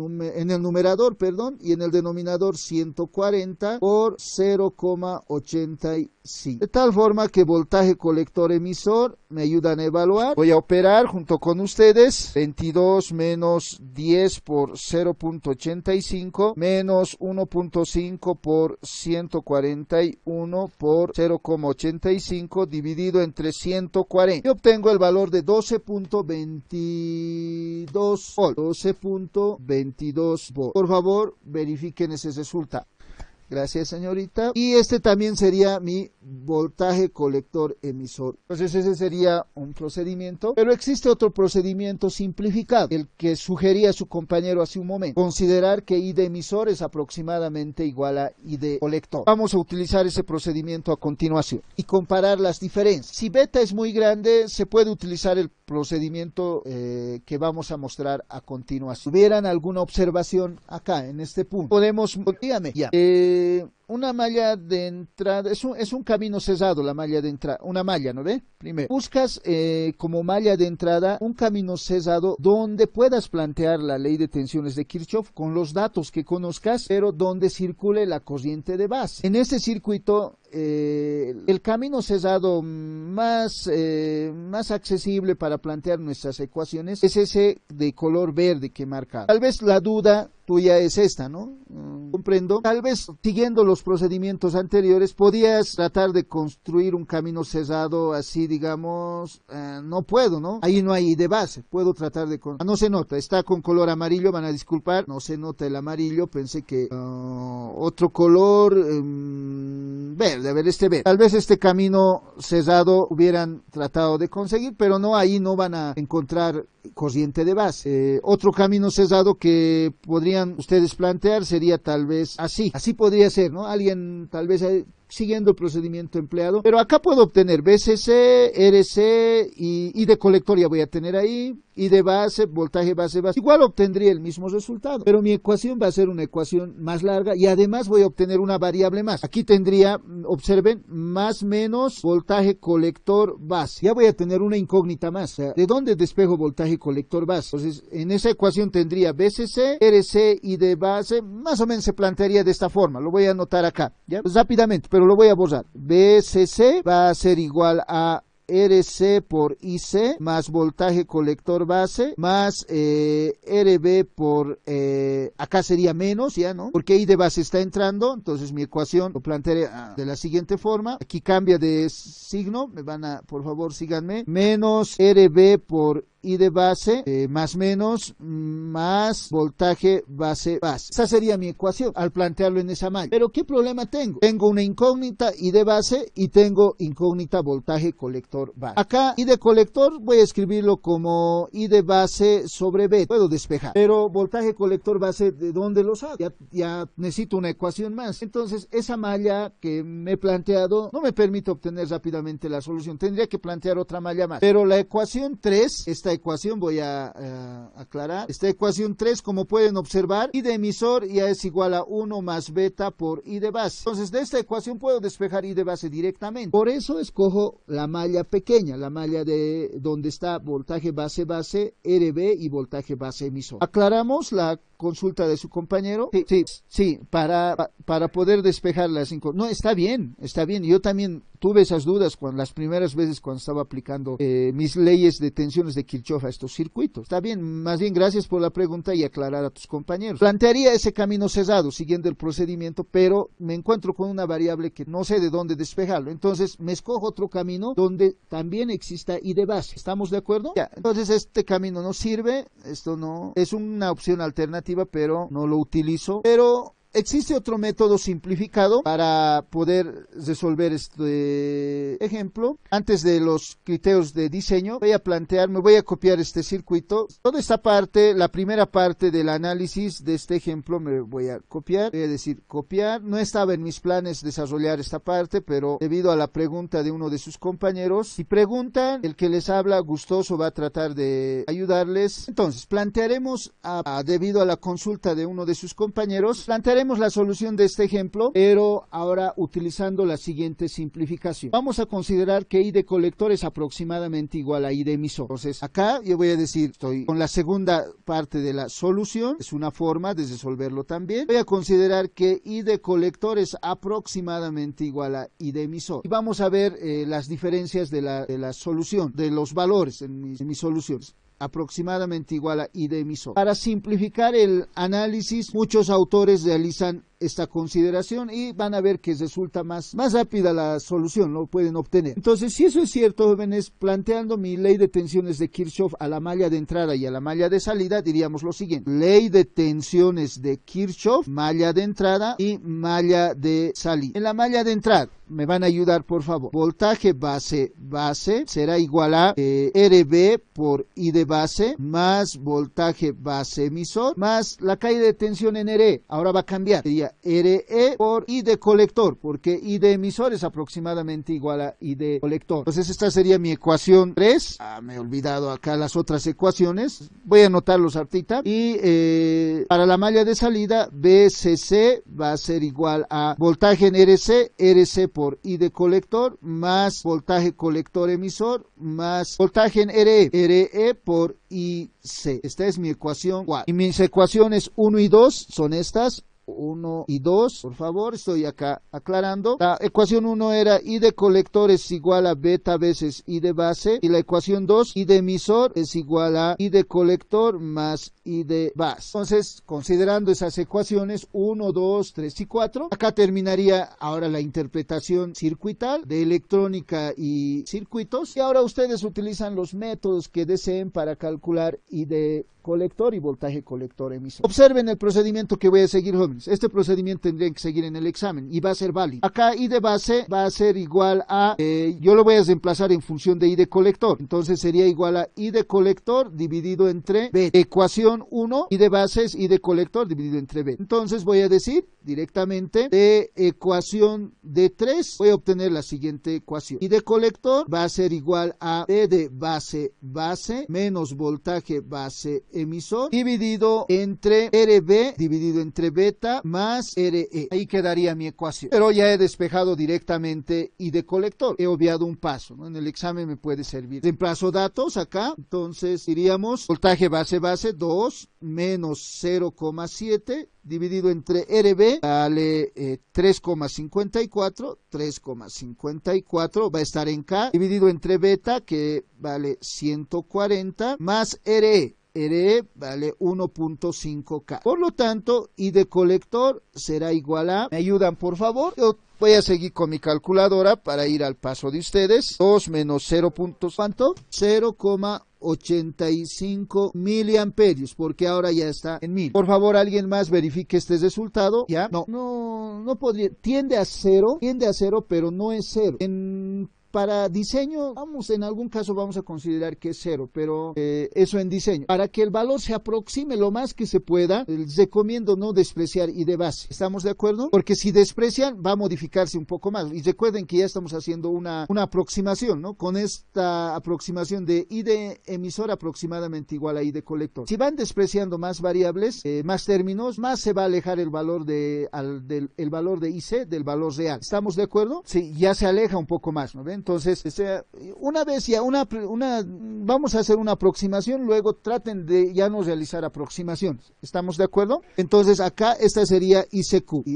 numerador, perdón, y en el denominador 140 por 0,85. De tal forma que voltaje colector emisor me ayudan a evaluar. Voy a operar junto con ustedes. 22 menos 10 por 0.85 menos 1.5 por 141 por 0,85 dividido entre 140. Y obtengo el valor de 12.22 volt. 12.22 volt. Por favor, verifiquen ese resultado. Gracias, señorita. Y este también sería mi voltaje colector emisor. Entonces ese sería un procedimiento, pero existe otro procedimiento simplificado, el que sugería su compañero hace un momento. Considerar que I de emisor es aproximadamente igual a I de colector. Vamos a utilizar ese procedimiento a continuación y comparar las diferencias. Si beta es muy grande, se puede utilizar el procedimiento que vamos a mostrar a continuación. ¿Tuvieran alguna observación acá en este punto? Podemos, dígame, ya. Una malla de entrada, es un camino cesado la malla de entrada, una malla, ¿no ve? Primero, buscas como malla de entrada un camino cesado donde puedas plantear la ley de tensiones de Kirchhoff con los datos que conozcas, pero donde circule la corriente de base. En este circuito, el camino cesado más accesible para plantear nuestras ecuaciones es ese de color verde que marca. Tal vez la duda tuya es esta, ¿no? Comprendo. Tal vez siguiendo los procedimientos anteriores podías tratar de construir un camino cesado así, digamos, no puedo, ¿no? Ahí no hay de base, puedo tratar de... no se nota, está con color amarillo, van a disculpar, no se nota el amarillo, pensé que otro color verde, a ver, este verde. Tal vez este camino cesado hubieran tratado de conseguir, pero no, ahí no van a encontrar corriente de base. Otro camino cesado que podrían ustedes plantear sería tal vez así podría ser, ¿no? Alguien tal vez siguiendo el procedimiento empleado, pero acá puedo obtener BCC, RC y de colector ya voy a tener ahí, y de base, voltaje base. Igual obtendría el mismo resultado, pero mi ecuación va a ser una ecuación más larga y además voy a obtener una variable más. Aquí tendría, observen, más menos voltaje colector base. Ya voy a tener una incógnita más. O sea, ¿de dónde despejo voltaje colector base? Entonces, en esa ecuación tendría BCC, RC y de base, más o menos se plantearía de esta forma. Lo voy a anotar acá, ¿ya? Pues rápidamente, pero lo voy a borrar. BCC va a ser igual a RC por IC más voltaje colector base más RB por acá sería menos, ya, ¿no? Porque I de base está entrando, entonces mi ecuación lo plantearé de la siguiente forma. Aquí cambia de signo, me van a, por favor, síganme. Menos RB por I de base más menos más voltaje base. Esa sería mi ecuación al plantearlo en esa malla. Pero ¿qué problema tengo? Tengo una incógnita I de base y tengo incógnita voltaje colector base. Acá I de colector voy a escribirlo como I de base sobre B. Puedo despejar. Pero voltaje colector base, ¿de dónde lo sabe? Ya necesito una ecuación más. Entonces esa malla que me he planteado no me permite obtener rápidamente la solución. Tendría que plantear otra malla más. Pero la ecuación 3, esta ecuación voy a aclarar. Esta ecuación 3, como pueden observar, I de emisor ya es igual a 1 más beta por I de base. Entonces de esta ecuación puedo despejar I de base directamente. Por eso escojo la malla pequeña, la malla de donde está voltaje base base, RB y voltaje base emisor. ¿Aclaramos la consulta de su compañero? Sí, para poder despejar las incógnitas. No, está bien. Yo también tuve esas dudas las primeras veces cuando estaba aplicando mis leyes de tensiones de Kirchhoff a estos circuitos. Está bien, más bien gracias por la pregunta y aclarar a tus compañeros. Plantearía ese camino cesado siguiendo el procedimiento, pero me encuentro con una variable que no sé de dónde despejarlo. Entonces me escojo otro camino donde también exista I de base. ¿Estamos de acuerdo? Ya, entonces este camino no sirve, esto no es una opción alternativa, pero no lo utilizo. Pero existe otro método simplificado para poder resolver este ejemplo. Antes de los criterios de diseño, me voy a copiar este circuito. Toda esta parte, la primera parte del análisis de este ejemplo me voy a copiar. Voy a decir copiar. No estaba en mis planes desarrollar esta parte, pero debido a la pregunta de uno de sus compañeros, si preguntan, el que les habla gustoso va a tratar de ayudarles. Entonces, plantearemos, debido a la consulta de uno de sus compañeros, plantearemos Haremos la solución de este ejemplo, pero ahora utilizando la siguiente simplificación. Vamos a considerar que I de colector es aproximadamente igual a I de emisor. Entonces, acá yo voy a decir, estoy con la segunda parte de la solución, es una forma de resolverlo también. Voy a considerar que I de colector es aproximadamente igual a I de emisor. Y vamos a ver las diferencias de la solución, de los valores en mis soluciones. Aproximadamente igual a I de emisor. Para simplificar el análisis, muchos autores realizan esta consideración y van a ver que resulta más rápida la solución, lo pueden obtener. Entonces, si eso es cierto, jóvenes, planteando mi ley de tensiones de Kirchhoff a la malla de entrada y a la malla de salida, diríamos lo siguiente: ley de tensiones de Kirchhoff, malla de entrada y malla de salida. En la malla de entrada, me van a ayudar por favor. Voltaje base será igual a RB por I de base más voltaje base emisor más la caída de tensión en RE. Ahora va a cambiar. Sería RE por I de colector, porque I de emisor es aproximadamente igual a I de colector. Entonces esta sería mi ecuación 3. Me he olvidado acá las otras ecuaciones. Voy a anotarlos ahorita. Y para la malla de salida, BCC va a ser igual a voltaje en RC por I de colector más voltaje colector emisor más voltaje en RE por IC. Esta es mi ecuación 4. Y mis ecuaciones 1 y 2 son estas. 1 y 2, por favor, estoy acá aclarando. La ecuación 1 era I de colector es igual a beta veces I de base, y la ecuación 2, I de emisor es igual a I de colector más I de base. Entonces, considerando esas ecuaciones 1, 2, 3 y 4, acá terminaría ahora la interpretación circuital de electrónica y circuitos, y ahora ustedes utilizan los métodos que deseen para calcular I de colector y voltaje colector emisor. Observen el procedimiento que voy a seguir, jóvenes. Este procedimiento tendrían que seguir en el examen y va a ser válido. Acá I de base va a ser igual a, yo lo voy a reemplazar en función de I de colector. Entonces sería igual a I de colector dividido entre B. Ecuación 1, I de base es I de colector dividido entre B. Entonces voy a decir directamente de ecuación de 3, voy a obtener la siguiente ecuación. I de colector va a ser igual a B de base menos voltaje base emisor dividido entre RB dividido entre beta más RE. Ahí quedaría mi ecuación. Pero ya he despejado directamente I de colector. He obviado un paso, ¿no? En el examen me puede servir. Reemplazo datos acá. Entonces diríamos voltaje base 2 menos 0,7 dividido entre RB vale 3,54 va a estar en K dividido entre beta que vale 140 más RE vale 1.5K. Por lo tanto, I de colector será igual a, ¿me ayudan por favor? Yo voy a seguir con mi calculadora para ir al paso de ustedes. 2 menos 0. ¿Cuánto? 0,85 miliamperios, porque ahora ya está en 1000. Por favor, alguien más verifique este resultado. ¿Ya? No podría. Tiende a cero, pero no es cero. Para diseño, en algún caso vamos a considerar que es 0, pero eso en diseño. Para que el valor se aproxime lo más que se pueda, les recomiendo no despreciar I de base. ¿Estamos de acuerdo? Porque si desprecian, va a modificarse un poco más. Y recuerden que ya estamos haciendo una aproximación, ¿no? Con esta aproximación de I de emisor aproximadamente igual a I de colector. Si van despreciando más variables, más términos, más se va a alejar el valor el valor de IC del valor real. ¿Estamos de acuerdo? Sí, ya se aleja un poco más, ¿no ven? Entonces, una vez ya vamos a hacer una aproximación, luego traten de ya no realizar aproximaciones. ¿Estamos de acuerdo? Entonces, acá esta sería ICQ.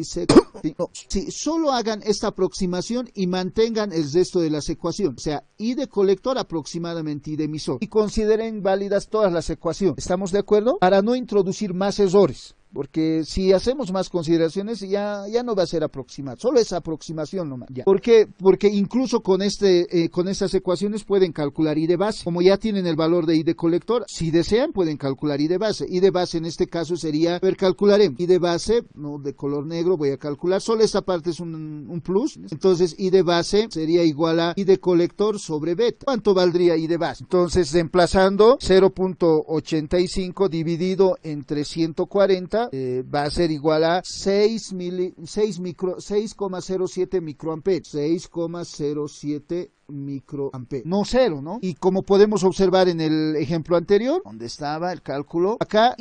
Sí, solo hagan esta aproximación y mantengan el resto de las ecuaciones. O sea, I de colector aproximadamente I de emisor. Y consideren válidas todas las ecuaciones. ¿Estamos de acuerdo? Para no introducir más errores. Porque si hacemos más consideraciones ya no va a ser aproximado, solo es aproximación nomás. Ya. ¿Por qué? Porque incluso con estas ecuaciones pueden calcular I de base. Como ya tienen el valor de I de colector, si desean pueden calcular I de base. I de base en este caso sería, a ver, calcularemos. I de base, no de color negro, voy a calcular, solo esta parte es un plus. Entonces I de base sería igual a I de colector sobre beta. ¿Cuánto valdría I de base? Entonces reemplazando 0.85 dividido entre 140 va a ser igual a 6,07 microamperios. 6,07 microamperios. No 0, ¿no? Y como podemos observar en el ejemplo anterior, donde estaba el cálculo, acá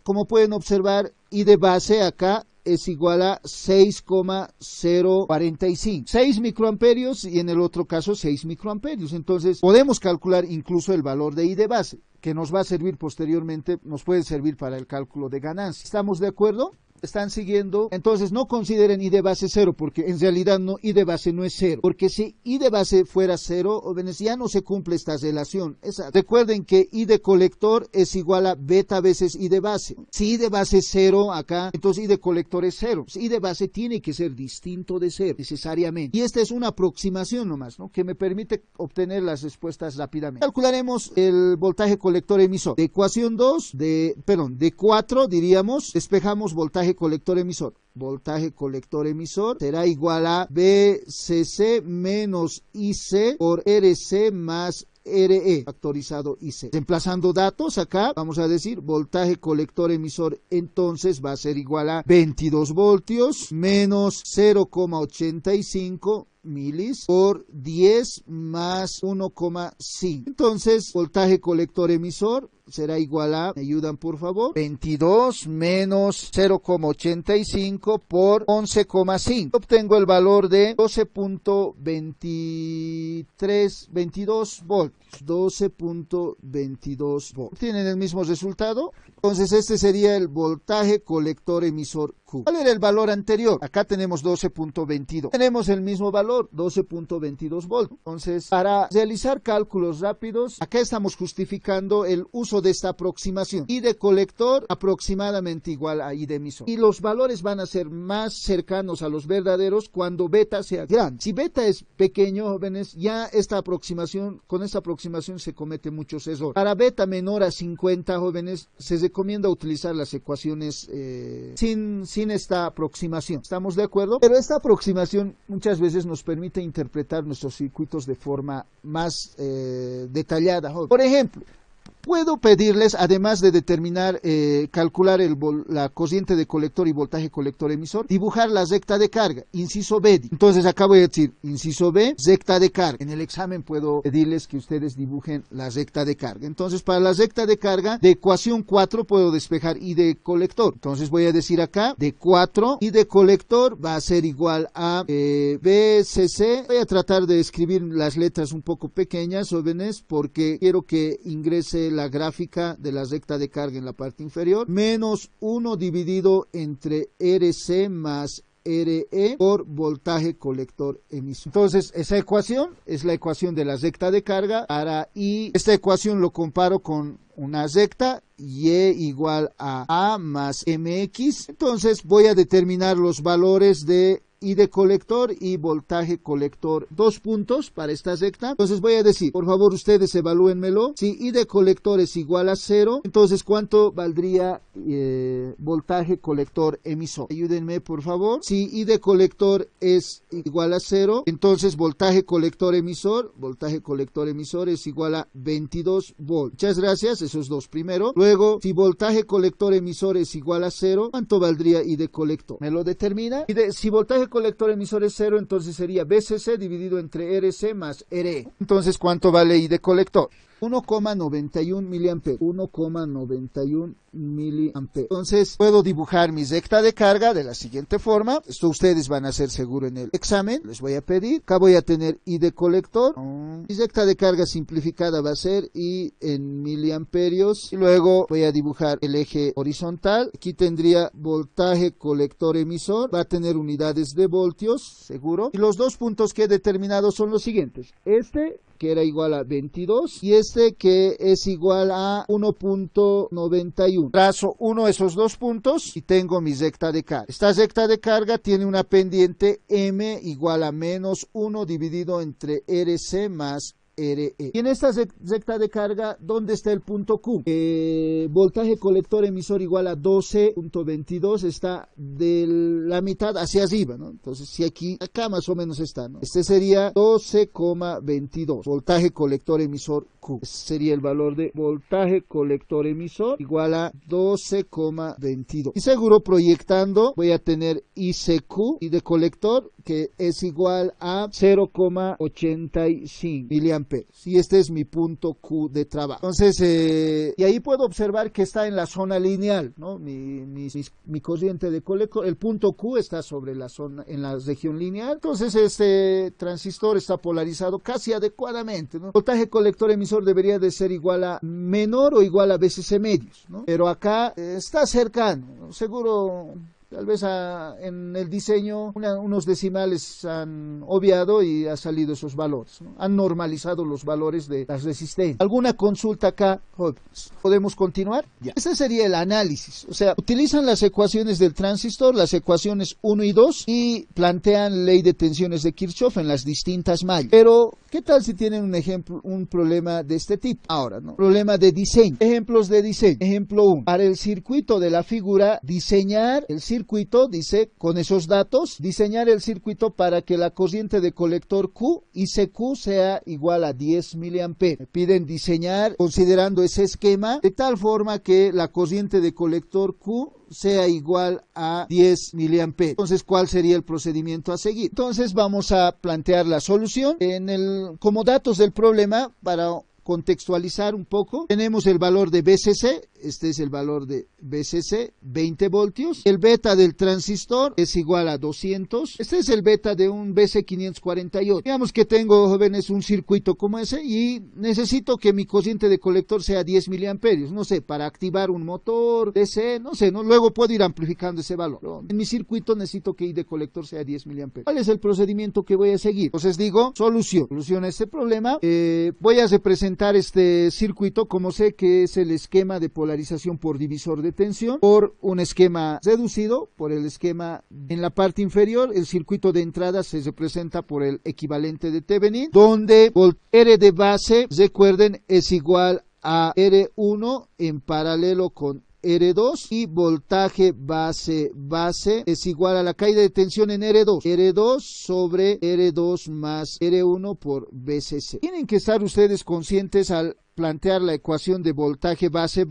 como pueden observar, I de base acá es igual a 6,045. 6 microamperios y en el otro caso 6 microamperios. Entonces podemos calcular incluso el valor de I de base, que nos va a servir posteriormente, nos puede servir para el cálculo de ganancia. ¿Estamos de acuerdo? ¿Están siguiendo? Entonces no consideren I de base 0, porque en realidad no, I de base no es 0, porque si I de base fuera 0, ya no se cumple esta relación. Recuerden que I de colector es igual a beta veces I de base. Si I de base es 0 acá, entonces I de colector es 0. I de base tiene que ser distinto de 0, necesariamente. Y esta es una aproximación nomás, ¿no?, que me permite obtener las respuestas rápidamente. Calcularemos el voltaje colector emisor. De ecuación 2, de 4 diríamos, despejamos voltaje colector emisor. Voltaje colector emisor será igual a BCC menos IC por RC más RE factorizado IC. Reemplazando datos acá, vamos a decir voltaje colector emisor entonces va a ser igual a 22 voltios menos 0,85 milis por 10 más 1,5. Entonces, voltaje colector emisor será igual a, ¿me ayudan por favor? 22 menos 0,85 por 11,5. Obtengo el valor de 12.22 voltios. 12.22 voltios. ¿Tienen el mismo resultado? Entonces, este sería el voltaje colector emisor Q. ¿Cuál era el valor anterior? Acá tenemos 12.22. Tenemos el mismo valor, 12.22 voltios. Entonces, para realizar cálculos rápidos, acá estamos justificando el uso de esta aproximación. I de colector aproximadamente igual a I de emisor. Y los valores van a ser más cercanos a los verdaderos cuando beta sea grande. Si beta es pequeño, jóvenes, ya con esta aproximación se cometen muchos errores. Para beta menor a 50, jóvenes, se recomienda utilizar las ecuaciones sin esta aproximación. ¿Estamos de acuerdo? Pero esta aproximación muchas veces nos permite interpretar nuestros circuitos de forma más detallada. Por ejemplo, puedo pedirles, además de determinar, calcular la cociente de colector y voltaje colector emisor, dibujar la recta de carga, inciso B. Entonces acá voy a decir, inciso B, recta de carga. En el examen puedo pedirles que ustedes dibujen la recta de carga. Entonces para la recta de carga, de ecuación 4 puedo despejar I de colector. Entonces voy a decir acá, de 4, I de colector va a ser igual a BCC. Voy a tratar de escribir las letras un poco pequeñas, jóvenes, porque quiero que ingrese la gráfica de la recta de carga en la parte inferior, menos 1 dividido entre RC más RE por voltaje colector emisor. Entonces, esa ecuación es la ecuación de la recta de carga para I. Esta ecuación lo comparo con una recta, Y igual a A más MX. Entonces, voy a determinar los valores de I de colector y voltaje colector. 2 puntos para esta recta. Entonces voy a decir, por favor ustedes evalúenmelo. Si I de colector es igual a 0, entonces ¿cuánto valdría voltaje colector emisor? Ayúdenme por favor. Si I de colector es igual a 0, entonces voltaje colector emisor es igual a 22 volts. Muchas gracias, esos dos primero. Luego, si voltaje colector emisor es igual a 0, ¿cuánto valdría I de colector? ¿Me lo determina? Si voltaje colector emisor es 0, entonces sería BCC dividido entre RC más RE. Entonces, ¿cuánto vale I de colector? 1,91 miliamperes. 1,91 miliamperes. Entonces, puedo dibujar mi recta de carga de la siguiente forma. Esto ustedes van a hacer seguro en el examen. Les voy a pedir. Acá voy a tener I de colector. Mi recta de carga simplificada va a ser I en miliamperios. Y luego voy a dibujar el eje horizontal. Aquí tendría voltaje colector emisor. Va a tener unidades de voltios, seguro. Y los dos puntos que he determinado son los siguientes. Este, que era igual a 22, y este que es igual a 1.91. Trazo uno de esos dos puntos y tengo mi recta de carga. Esta recta de carga tiene una pendiente M igual a menos 1 dividido entre RC más RE. Y en esta recta de carga, ¿dónde está el punto Q? Voltaje colector emisor igual a 12.22, está de la mitad hacia arriba, ¿no? Entonces, si acá más o menos está, ¿no? Este sería 12,22. Voltaje colector emisor Q. ICQ. Ese sería el valor de voltaje colector emisor igual a 12,22. Y seguro proyectando voy a tener ICQ y de colector que es igual a 0,85 miliamperes. Y este es mi punto Q de trabajo. Entonces, y ahí puedo observar que está en la zona lineal, ¿no? Mi corriente de colector, el punto Q está sobre la zona, en la región lineal. Entonces, este transistor está polarizado casi adecuadamente, ¿no? Voltaje colector emisor debería de ser igual a menor o igual a VCC medios, ¿no? Pero acá está cercano, ¿no? Seguro. Tal vez en el diseño unos decimales han obviado y ha salido esos valores, ¿no? Han normalizado los valores de las resistencias. ¿Alguna consulta acá, jóvenes? ¿Podemos continuar? Ya. Ese sería el análisis. O sea, utilizan las ecuaciones del transistor, las ecuaciones 1 y 2, y plantean ley de tensiones de Kirchhoff en las distintas mallas. Pero, ¿qué tal si tienen un problema de este tipo? Ahora, ¿no? Problema de diseño. Ejemplos de diseño. Ejemplo 1. Para el circuito de la figura, diseñar el circuito, dice, con esos datos, diseñar el circuito para que la corriente de colector Q, ICQ, sea igual a 10 miliamperes. Me piden diseñar considerando ese esquema de tal forma que la corriente de colector Q sea igual a 10 miliamperes. Entonces, ¿cuál sería el procedimiento a seguir? Entonces, vamos a plantear la solución. Como datos del problema, para contextualizar un poco, tenemos el valor de BCC, este es el valor de BCC, 20 voltios, el beta del transistor es igual a 200, este es el beta de un BC548, digamos que tengo, jóvenes, un circuito como ese y necesito que mi corriente de colector sea 10 miliamperios, no sé, para activar un motor, DC, no sé, ¿no? Luego puedo ir amplificando ese valor, ¿no? En mi circuito necesito que I de colector sea 10 miliamperios. ¿Cuál es el procedimiento que voy a seguir? Entonces digo, solución a este problema, voy a representar este circuito como sé que es el esquema de polarización por divisor de tensión, por un esquema reducido, por el esquema en la parte inferior, el circuito de entrada se representa por el equivalente de Thevenin, donde R de base, recuerden, es igual a R1 en paralelo con R2 y voltaje base es igual a la caída de tensión en R2 sobre R2 más R1 por BCC. Tienen que estar ustedes conscientes al plantear la ecuación de voltaje base,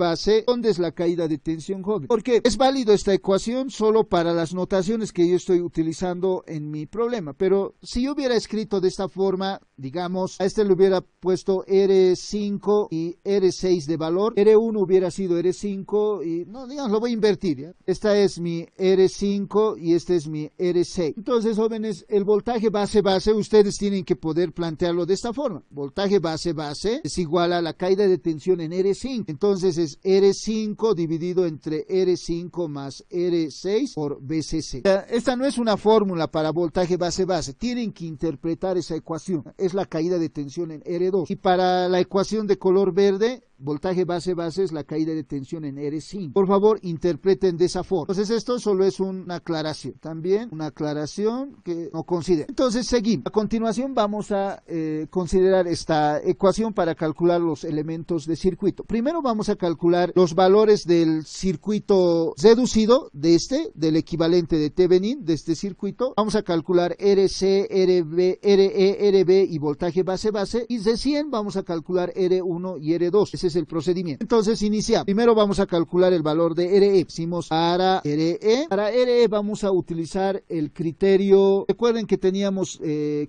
¿dónde es la caída de tensión, joven? Porque es válido esta ecuación solo para las notaciones que yo estoy utilizando en mi problema, pero si yo hubiera escrito de esta forma, digamos, a este le hubiera puesto R5 y R6 de valor, R1 hubiera sido R5 y, no, digamos, lo voy a invertir, ¿ya? Esta es mi R5 y este es mi R6. Entonces, jóvenes, el voltaje base, ustedes tienen que poder plantearlo de esta forma. Voltaje base es igual a la caída de tensión en R5. Entonces es R5 dividido entre R5 más R6 por BCC. Esta no es una fórmula para voltaje base. Tienen que interpretar esa ecuación. Es la caída de tensión en R2. Y para la ecuación de color verde, voltaje base es la caída de tensión en R5. Por favor, interpreten de esa forma. Entonces esto solo es una aclaración. También una aclaración que no considero. Entonces seguimos. A continuación vamos a considerar esta ecuación para calcular los elementos de circuito. Primero vamos a calcular los valores del circuito reducido del equivalente de Thevenin de este circuito. Vamos a calcular RC, RB, RE, RB y voltaje base y recién vamos a calcular R1 y R2. Ese es el procedimiento. Entonces iniciamos. Primero vamos a calcular el valor de RE. Hicimos para RE. Para RE vamos a utilizar el criterio. Recuerden que teníamos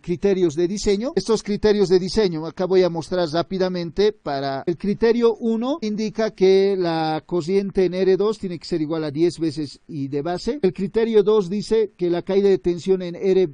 criterios de diseño. Estos criterios de diseño, acá voy a mostrar rápidamente. Para el criterio 1 indica que la corriente en R2 tiene que ser igual a 10 veces I de base. El criterio 2 dice que la caída de tensión en RE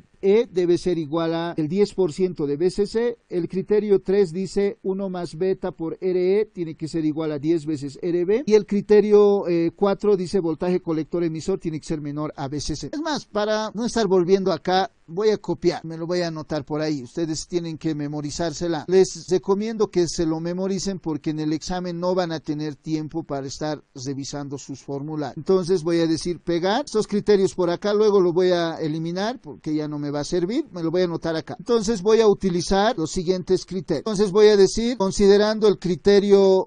debe ser igual a el 10% de BCC. El criterio 3 dice 1 más beta por RE tiene que ser igual a 10 veces RB. Y el criterio 4 dice voltaje colector emisor tiene que ser menor a BCC. Es más, para no estar volviendo acá, voy a copiar, me lo voy a anotar por ahí. Ustedes tienen que memorizársela. Les recomiendo que se lo memoricen porque en el examen no van a tener tiempo para estar revisando sus formularios. Entonces voy a decir pegar estos criterios por acá, luego lo voy a eliminar porque ya no me va a servir, me lo voy a anotar acá. Entonces voy a utilizar los siguientes criterios. Entonces voy a decir, considerando el criterio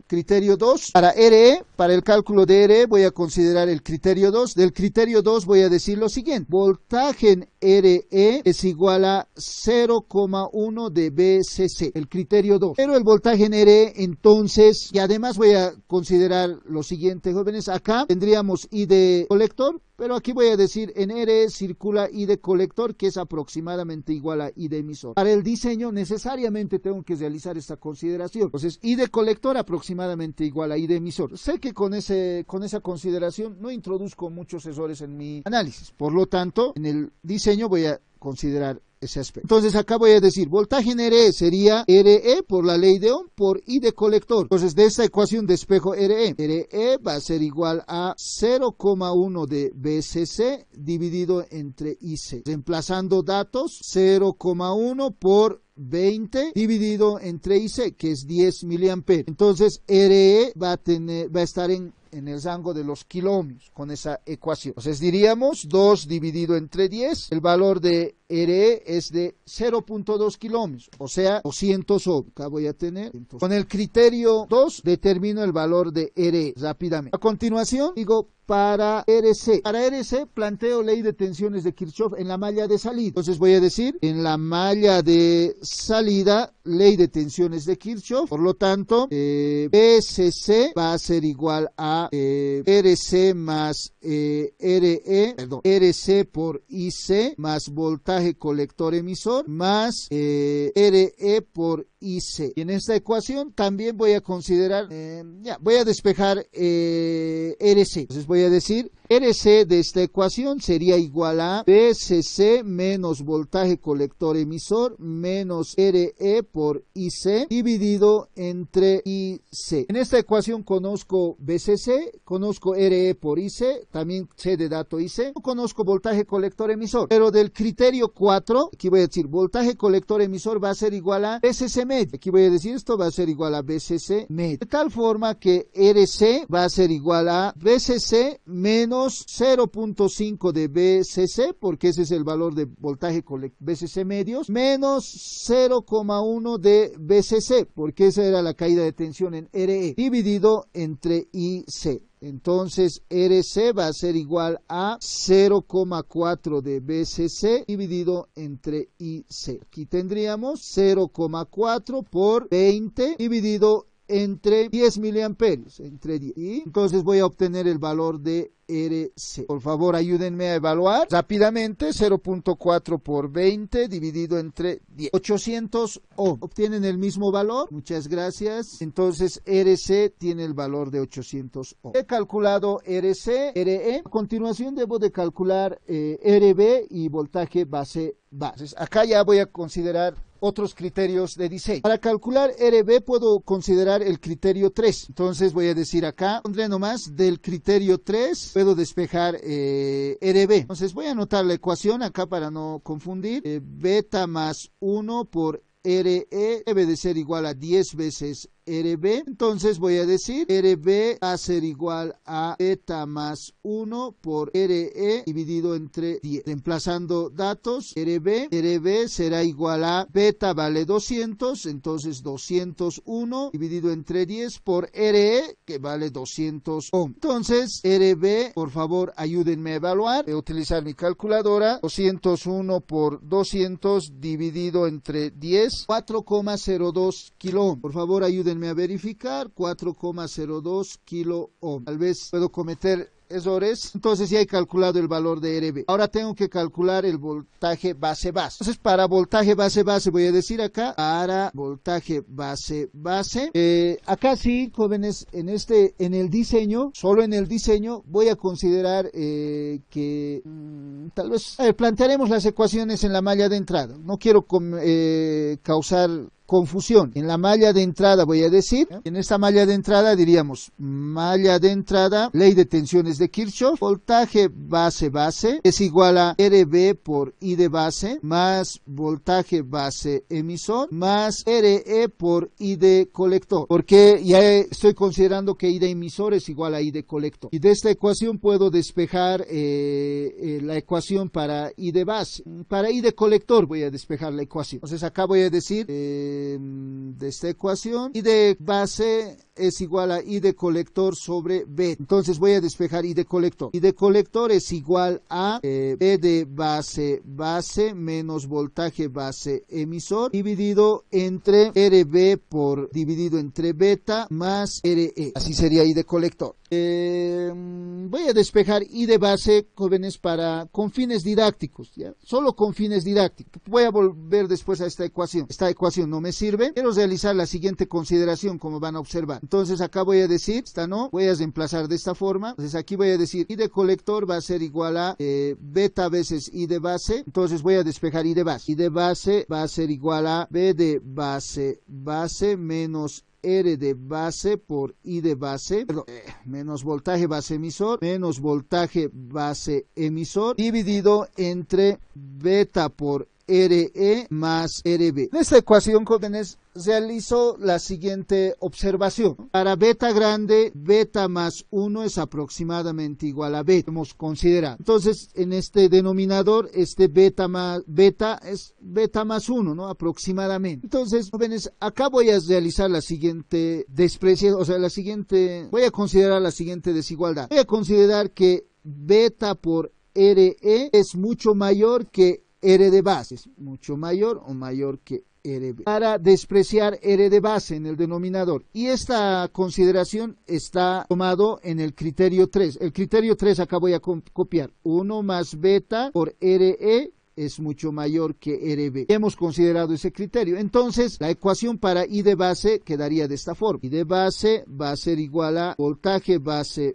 criterio 2. Para RE, para el cálculo de RE voy a considerar el criterio 2. Del criterio 2 voy a decir lo siguiente. Voltaje en RE es igual a 0,1 de BCC, el criterio 2. Pero el voltaje en RE, entonces, y además voy a considerar lo siguiente, jóvenes. Acá tendríamos I de colector, pero aquí voy a decir en RE circula I de colector, que es aproximadamente igual a I de emisor. Para el diseño necesariamente tengo que realizar esta consideración. Entonces, I de colector aproximadamente igual a I de emisor. Sé que con esa consideración no introduzco muchos errores en mi análisis. Por lo tanto, en el diseño voy a considerar ese aspecto. Entonces acá voy a decir voltaje en RE sería RE por la ley de Ohm por I de colector. Entonces de esta ecuación despejo RE. RE va a ser igual a 0,1 de BCC dividido entre IC. Reemplazando datos, 0,1 por 20 dividido entre IC, que es 10 miliamperios. Entonces RE va a estar en el rango de los kiloohmios con esa ecuación. Entonces diríamos 2 dividido entre 10, el valor de RE es de 0.2 kiloohmios, o sea 200 ohms. Acá voy a tener. Con el criterio 2 determino el valor de RE rápidamente. A continuación digo para RC. Para RC planteo ley de tensiones de Kirchhoff en la malla de salida. Entonces voy a decir en la malla de salida ley de tensiones de Kirchhoff. Por lo tanto, BCC va a ser igual a RC más RC por IC más voltaje colector emisor más RE por IC. Y en esta ecuación también voy a considerar, voy a despejar RC. Entonces voy a decir RC de esta ecuación sería igual a BCC menos voltaje colector emisor menos RE por IC dividido entre IC. En esta ecuación conozco BCC, conozco RE por IC, también sé de dato IC, no conozco voltaje colector emisor, pero del criterio 4, aquí voy a decir voltaje colector emisor va a ser igual a BCC medio. Aquí voy a decir esto va a ser igual a BCC medio. De tal forma que RC va a ser igual a BCC menos 0.5 de BCC, porque ese es el valor de voltaje BCC medios, menos 0,1 de BCC, porque esa era la caída de tensión en RE, dividido entre IC. Entonces RC va a ser igual a 0,4 de BCC dividido entre IC. Aquí tendríamos 0,4 por 20 dividido entre 10 miliamperios, entre 10. Y entonces voy a obtener el valor de RC. Por favor, ayúdenme a evaluar rápidamente. 0.4 por 20 dividido entre 10. 800 ohm. ¿Obtienen el mismo valor? Muchas gracias. Entonces, RC tiene el valor de 800 ohm. He calculado RC, RE. A continuación debo de calcular RB y voltaje base. Acá ya voy a considerar otros criterios de diseño. Para calcular RB puedo considerar el criterio 3. Entonces voy a decir acá, pondré nomás del criterio 3, puedo despejar RB. Entonces voy a anotar la ecuación acá para no confundir. Beta más 1 por RE debe de ser igual a 10 veces RB. Entonces voy a decir RB va a ser igual a beta más 1 por RE dividido entre 10. Reemplazando datos, RB será igual a beta vale 200, entonces 201 dividido entre 10 por RE que vale 200 ohm. Entonces RB, por favor ayúdenme a evaluar. Voy a utilizar mi calculadora. 201 por 200 dividido entre 10, 4,02 kilo ohm. Por favor ayúdenme a verificar. 4,02 kilo ohm. Tal vez puedo cometer errores. Entonces ya he calculado el valor de RB. Ahora tengo que calcular el voltaje base. Entonces para voltaje base voy a decir acá para voltaje base. Acá sí, jóvenes, en el diseño, solo en el diseño voy a considerar que tal vez plantearemos las ecuaciones en la malla de entrada. No quiero causar confusión. En la malla de entrada voy a decir, en esta malla de entrada diríamos, malla de entrada, ley de tensiones de Kirchhoff, voltaje base es igual a RB por I de base más voltaje base emisor más RE por I de colector, porque ya estoy considerando que I de emisor es igual a I de colector. Y de esta ecuación puedo despejar la ecuación para I de base. Para I de colector voy a despejar la ecuación. Entonces acá voy a decir de esta ecuación, I de base es igual a I de colector sobre B. Entonces voy a despejar I de colector. I de colector es igual a B de base menos voltaje base emisor dividido entre RB por dividido entre beta más RE. Así sería I de colector. Voy a despejar I de base, jóvenes, con fines didácticos, ¿ya? Solo con fines didácticos. Voy a volver después a esta ecuación. Esta ecuación no me sirve. Quiero realizar la siguiente consideración, como van a observar. Entonces acá voy a decir, esta no, voy a reemplazar de esta forma. Entonces aquí voy a decir I de colector va a ser igual a beta veces I de base. Entonces voy a despejar I de base. I de base va a ser igual a B de base menos R de base por I de base, menos voltaje base emisor, menos voltaje base emisor, dividido entre beta por RE más RB. En esta ecuación, jóvenes, realizo la siguiente observación. Para beta grande, beta más 1 es aproximadamente igual a beta. Hemos considerado. Entonces, en este denominador, este beta es beta más 1, ¿no? Aproximadamente. Entonces, jóvenes, acá voy a realizar la siguiente despreciación, o sea, voy a considerar la siguiente desigualdad. Voy a considerar que beta por RE es mucho mayor que R de base, es mucho mayor o mayor que RB, para despreciar R de base en el denominador. Y esta consideración está tomado en el criterio 3. El criterio 3 acá voy a copiar. 1 más beta por RE es mucho mayor que RB. Hemos considerado ese criterio. Entonces, la ecuación para I de base quedaría de esta forma. I de base va a ser igual a voltaje base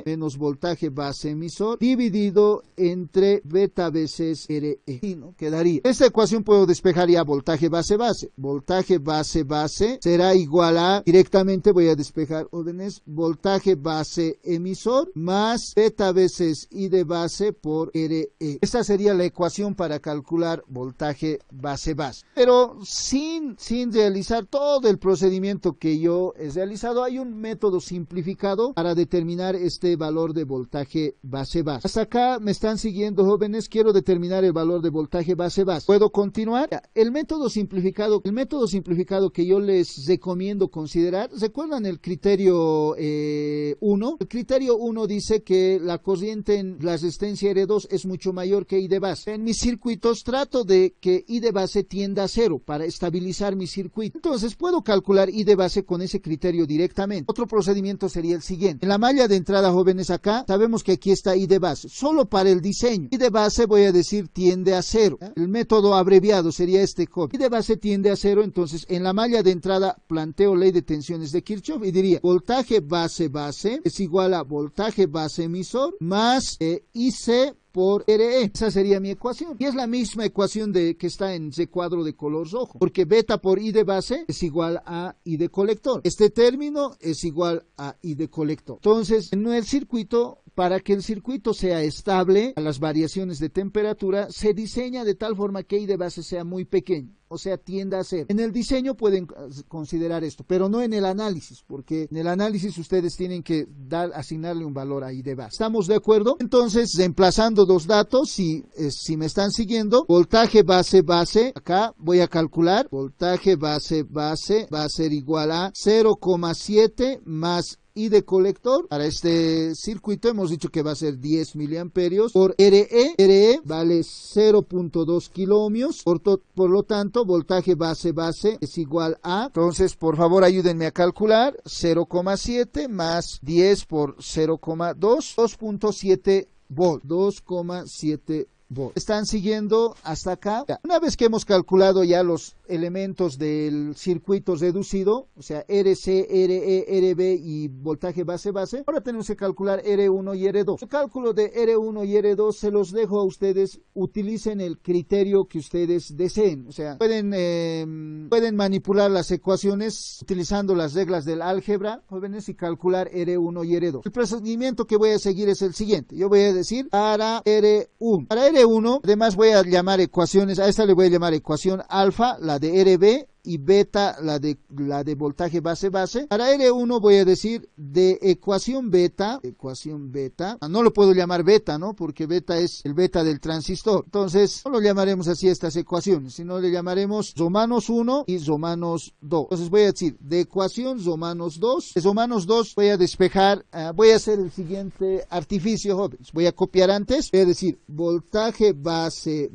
menos voltaje base emisor dividido entre beta veces RE. Y no quedaría. Esta ecuación puedo despejar ya voltaje base. Voltaje base será igual a, directamente voy a despejar, órdenes, voltaje base emisor más beta veces I de base por RE. Esta sería la ecuación para calcular voltaje base. Pero sin realizar todo el procedimiento que yo he realizado, hay un método simplificado para determinar este valor de voltaje base. Hasta acá me están siguiendo, jóvenes. Quiero determinar el valor de voltaje base. ¿Puedo continuar? El método simplificado que yo les recomiendo considerar, ¿recuerdan el criterio 1? El criterio 1 dice que la corriente en la resistencia R2 es mucho mayor que I de base. En mis circuitos trato de que I de base tienda a 0 para estabilizar mi circuito. Entonces puedo calcular I de base con ese criterio directamente. Otro procedimiento sería el siguiente. En la malla de entrada, jóvenes, acá sabemos que aquí está I de base. Solo para el diseño. I de base voy a decir tiende a 0. El método abreviado sería este. I de base tiende a 0. Entonces en la malla de entrada planteo ley de tensiones de Kirchhoff y diría voltaje base es igual a voltaje base emisor más IC por RE. Esa sería mi ecuación. Y es la misma ecuación que está en ese cuadro de color rojo. Porque beta por I de base es igual a I de colector. Este término es igual a I de colector. Entonces, en el circuito, para que el circuito sea estable a las variaciones de temperatura, se diseña de tal forma que I de base sea muy pequeño. O sea, tienda a 0. En el diseño pueden considerar esto, pero no en el análisis, porque en el análisis ustedes tienen que asignarle un valor a I de base. ¿Estamos de acuerdo? Entonces, reemplazando dos datos, si me están siguiendo, voltaje base, acá voy a calcular, voltaje base va a ser igual a 0,7 más I de colector. Para este circuito hemos dicho que va a ser 10 miliamperios por RE vale 0.2 kiloohmios, por lo tanto voltaje base es igual a, entonces por favor ayúdenme a calcular, 0,7 más 10 por 0,2, 2.7 volt, 2,7 volt. ¿Están siguiendo hasta acá? Una vez que hemos calculado ya los elementos del circuito reducido, o sea, RC, RE, RB y voltaje base, ahora tenemos que calcular R1 y R2. El cálculo de R1 y R2 se los dejo a ustedes, utilicen el criterio que ustedes deseen, o sea, pueden manipular las ecuaciones utilizando las reglas del álgebra, jóvenes, y calcular R1 y R2. El procedimiento que voy a seguir es el siguiente. Yo voy a decir para R1. Para R1, además voy a llamar ecuaciones, a esta le voy a llamar ecuación alfa, la de RB, y beta la de voltaje base. Para R1 voy a decir de ecuación beta, no lo puedo llamar beta, ¿no? Porque beta es el beta del transistor. Entonces, no lo llamaremos así estas ecuaciones, sino le llamaremos Zomanos 1 y Zomanos 2. Entonces voy a decir de ecuación Zomanos 2. De Zomanos 2 voy a despejar, voy a hacer el siguiente artificio, jóvenes. Voy a copiar antes, voy a decir voltaje base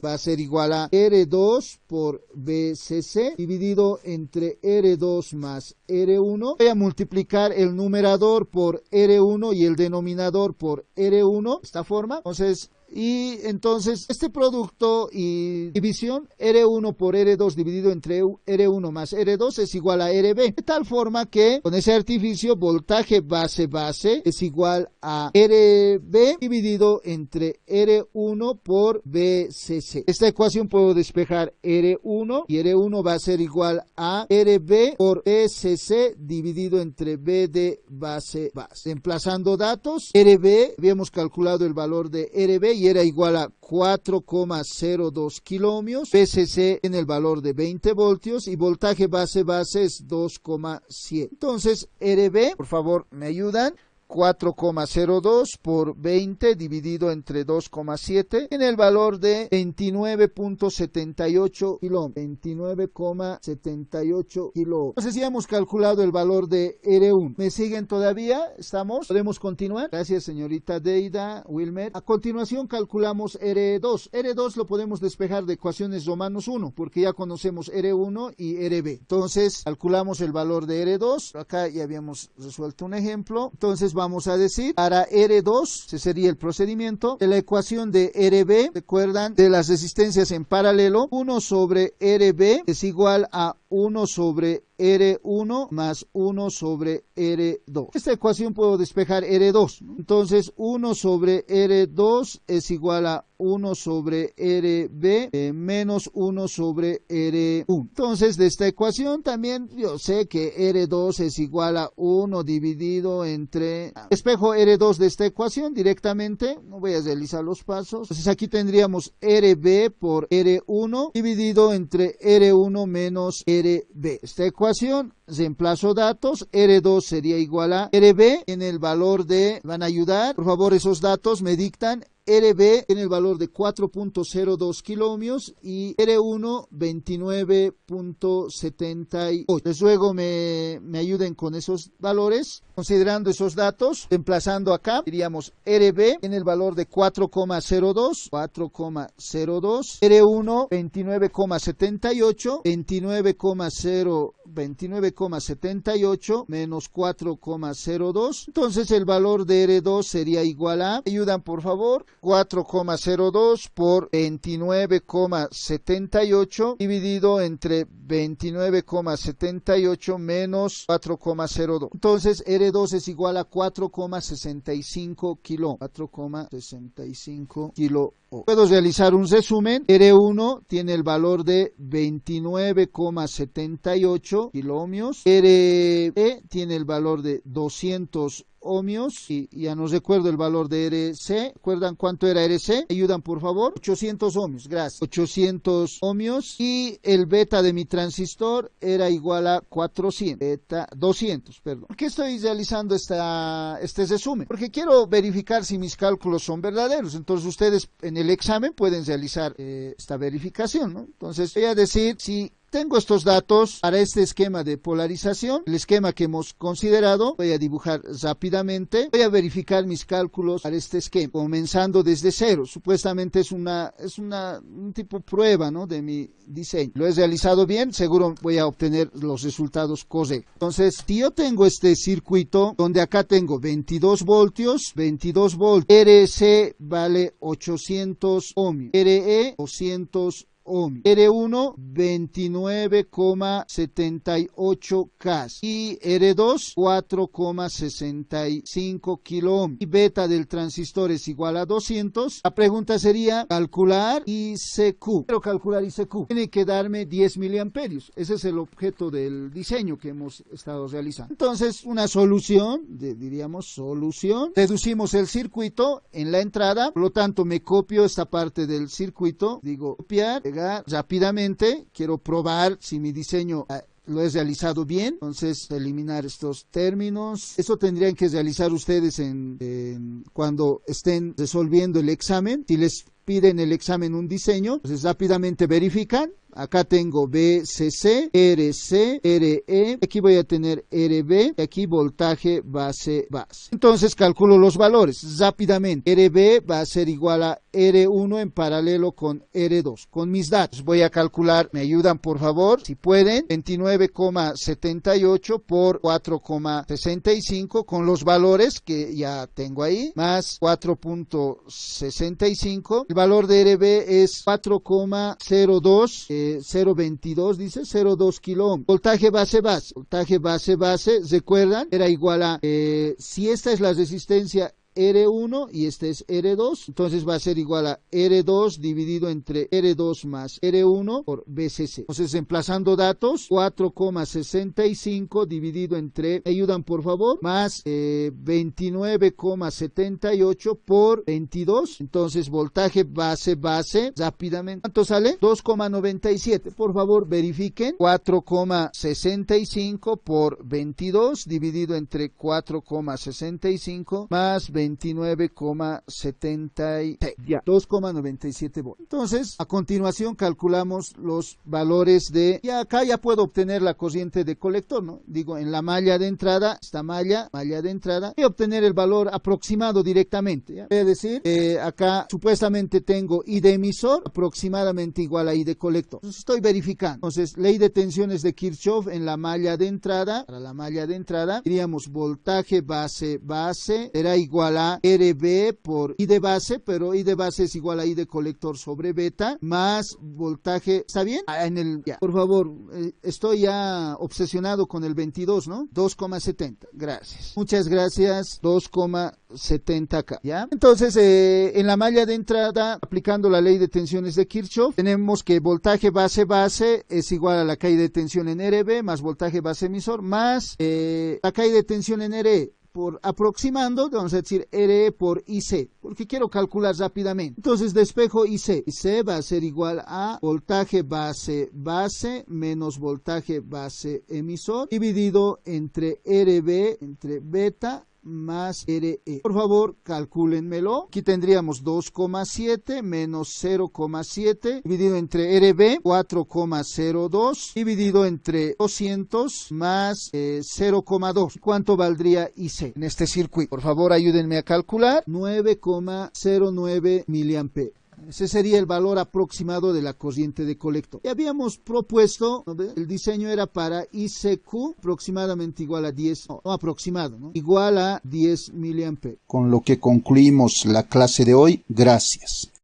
va a ser igual a R2 por VCC dividido entre R2 más R1. Voy a multiplicar el numerador por R1 y el denominador por R1, de esta forma. Entonces este producto y división R1 por R2 dividido entre R1 más R2 es igual a RB, de tal forma que con ese artificio voltaje base es igual a RB dividido entre R1 por VCC. Esta ecuación puedo despejar R1 y R1 va a ser igual a RB por VCC dividido entre B de base. Reemplazando datos, RB, habíamos calculado el valor de RB y era igual a 4,02 kiloohmios, VCC en el valor de 20 voltios y voltaje base es 2,7. Entonces, RB, por favor, ¿me ayudan? 4,02 por 20 dividido entre 2,7 en el valor de 29,78 kiloohms. 29,78 kiloohms. Entonces ya hemos calculado el valor de R1. ¿Me siguen todavía? ¿Estamos? ¿Podemos continuar? Gracias, señorita Deida, Wilmer. A continuación calculamos R2. R2 lo podemos despejar de ecuaciones Zomanos 1 porque ya conocemos R1 y RB. Entonces calculamos el valor de R2. Acá ya habíamos resuelto un ejemplo. Entonces vamos a decir, para R2, ese sería el procedimiento, de la ecuación de RB, recuerdan, de las resistencias en paralelo, 1 sobre RB es igual a 1 sobre R1 más 1 sobre R2. Esta ecuación puedo despejar R2. Entonces 1 sobre R2 es igual a 1 sobre RB menos 1 sobre R1. Entonces de esta ecuación también yo sé que R2 es igual a 1 dividido entre... Despejo R2 de esta ecuación directamente. No voy a realizar los pasos. Entonces aquí tendríamos RB por R1 dividido entre R1 menos RB. Esta ecuación, reemplazo datos, R2 sería igual a RB en el valor de, van a ayudar, por favor esos datos me dictan, RB en el valor de 4,02 kiloohmios y R1 29,78. Luego me ayuden con esos valores. Considerando esos datos, reemplazando acá, diríamos RB en el valor de 4,02, R1 29,78, 29,78 menos 4,02. Entonces el valor de R2 sería igual a, ayudan por favor, 4,02 por 29,78 dividido entre 29,78 menos 4,02. Entonces R2 es igual a 4,65 kilo. 4,65 kilo. Puedo realizar un resumen. R1 tiene el valor de 29,78 kiloohmios. RE tiene el valor de 200 ohmios y ya no recuerdo el valor de RC. ¿Recuerdan cuánto era RC? Ayudan por favor. 800 ohmios, gracias. 800 ohmios y el beta de mi transistor era igual a 200, perdón. ¿Por qué estoy realizando este resumen? Porque quiero verificar si mis cálculos son verdaderos. Entonces ustedes en el examen pueden realizar esta verificación, ¿no? Entonces voy a decir si tengo estos datos para este esquema de polarización, el esquema que hemos considerado. Voy a dibujar rápidamente. Voy a verificar mis cálculos para este esquema, comenzando desde cero. Supuestamente es un tipo prueba, ¿no?, de mi diseño. Lo he realizado bien, seguro voy a obtener los resultados correctos. Entonces, si yo tengo este circuito donde acá tengo 22 voltios, RC vale 800 ohmios, RE 200 ohmios, R1 29,78 K y R2 4,65 kiloohms y beta del transistor es igual a 200. La pregunta sería calcular ICQ. Quiero calcular ICQ. Tiene que darme 10 miliamperios. Ese es el objeto del diseño que hemos estado realizando. Entonces, una solución, diríamos solución. Reducimos el circuito en la entrada, por lo tanto me copio esta parte del circuito, digo copiar, agregar rápidamente. Quiero probar si mi diseño lo he realizado bien. Entonces, eliminar estos términos. Eso tendrían que realizar ustedes cuando estén resolviendo el examen. Si les piden el examen un diseño, entonces rápidamente verifican. Acá tengo BCC, RC, RE, aquí voy a tener RB, y aquí voltaje base. Entonces calculo los valores rápidamente. RB va a ser igual a R1 en paralelo con R2. Con mis datos voy a calcular, me ayudan por favor, si pueden, 29,78 por 4,65 con los valores que ya tengo ahí, más 4.65. El valor de RB es 4,02. 0.22 dice 0.2 kilo ohm. Voltaje base. Voltaje base, recuerdan, era igual a, si esta es la resistencia R1 y este es R2, entonces va a ser igual a R2 dividido entre R2 más R1 por BCC. Entonces, reemplazando datos, 4,65 dividido entre, ¿me ayudan por favor? Más 29,78 por 22. Entonces, voltaje base, rápidamente. ¿Cuánto sale? 2,97. Por favor, verifiquen. 4,65 por 22 dividido entre 4,65 más 29,70, ya, 2,97 voltios. Entonces, a continuación calculamos los valores de, y acá ya puedo obtener la corriente de colector, ¿no? Digo, en la malla de entrada, esta malla de entrada, y obtener el valor aproximado directamente, ¿ya? Es decir, acá supuestamente tengo I de emisor, aproximadamente igual a I de colector. Entonces, estoy verificando. Entonces, ley de tensiones de Kirchhoff en la malla de entrada, para la malla de entrada, diríamos voltaje base, será igual a RB por I de base, pero I de base es igual a I de colector sobre beta, más voltaje, ¿está bien? Ya. Por favor, estoy ya obsesionado con el 22, ¿no? 2,70, gracias. Muchas gracias, 2,70 acá, ¿ya? Entonces, en la malla de entrada, aplicando la ley de tensiones de Kirchhoff, tenemos que voltaje base es igual a la caída de tensión en RB, más voltaje base emisor, más la caída de tensión en RE. Por aproximando, vamos a decir RE por IC, porque quiero calcular rápidamente. Entonces despejo IC. IC va a ser igual a voltaje base menos voltaje base emisor dividido entre RB, entre beta, más RE. Por favor, calcúlenmelo. Aquí tendríamos 2,7 menos 0,7 dividido entre RB, 4,02 dividido entre 200 más 0,2. ¿Cuánto valdría IC en este circuito? Por favor, ayúdenme a calcular. 9,09 miliamperes. Ese sería el valor aproximado de la corriente de colector. Y habíamos propuesto, ¿no? El diseño era para ICQ aproximadamente igual a 10, no aproximado, ¿no? Igual a 10 miliamperes. Con lo que concluimos la clase de hoy. Gracias.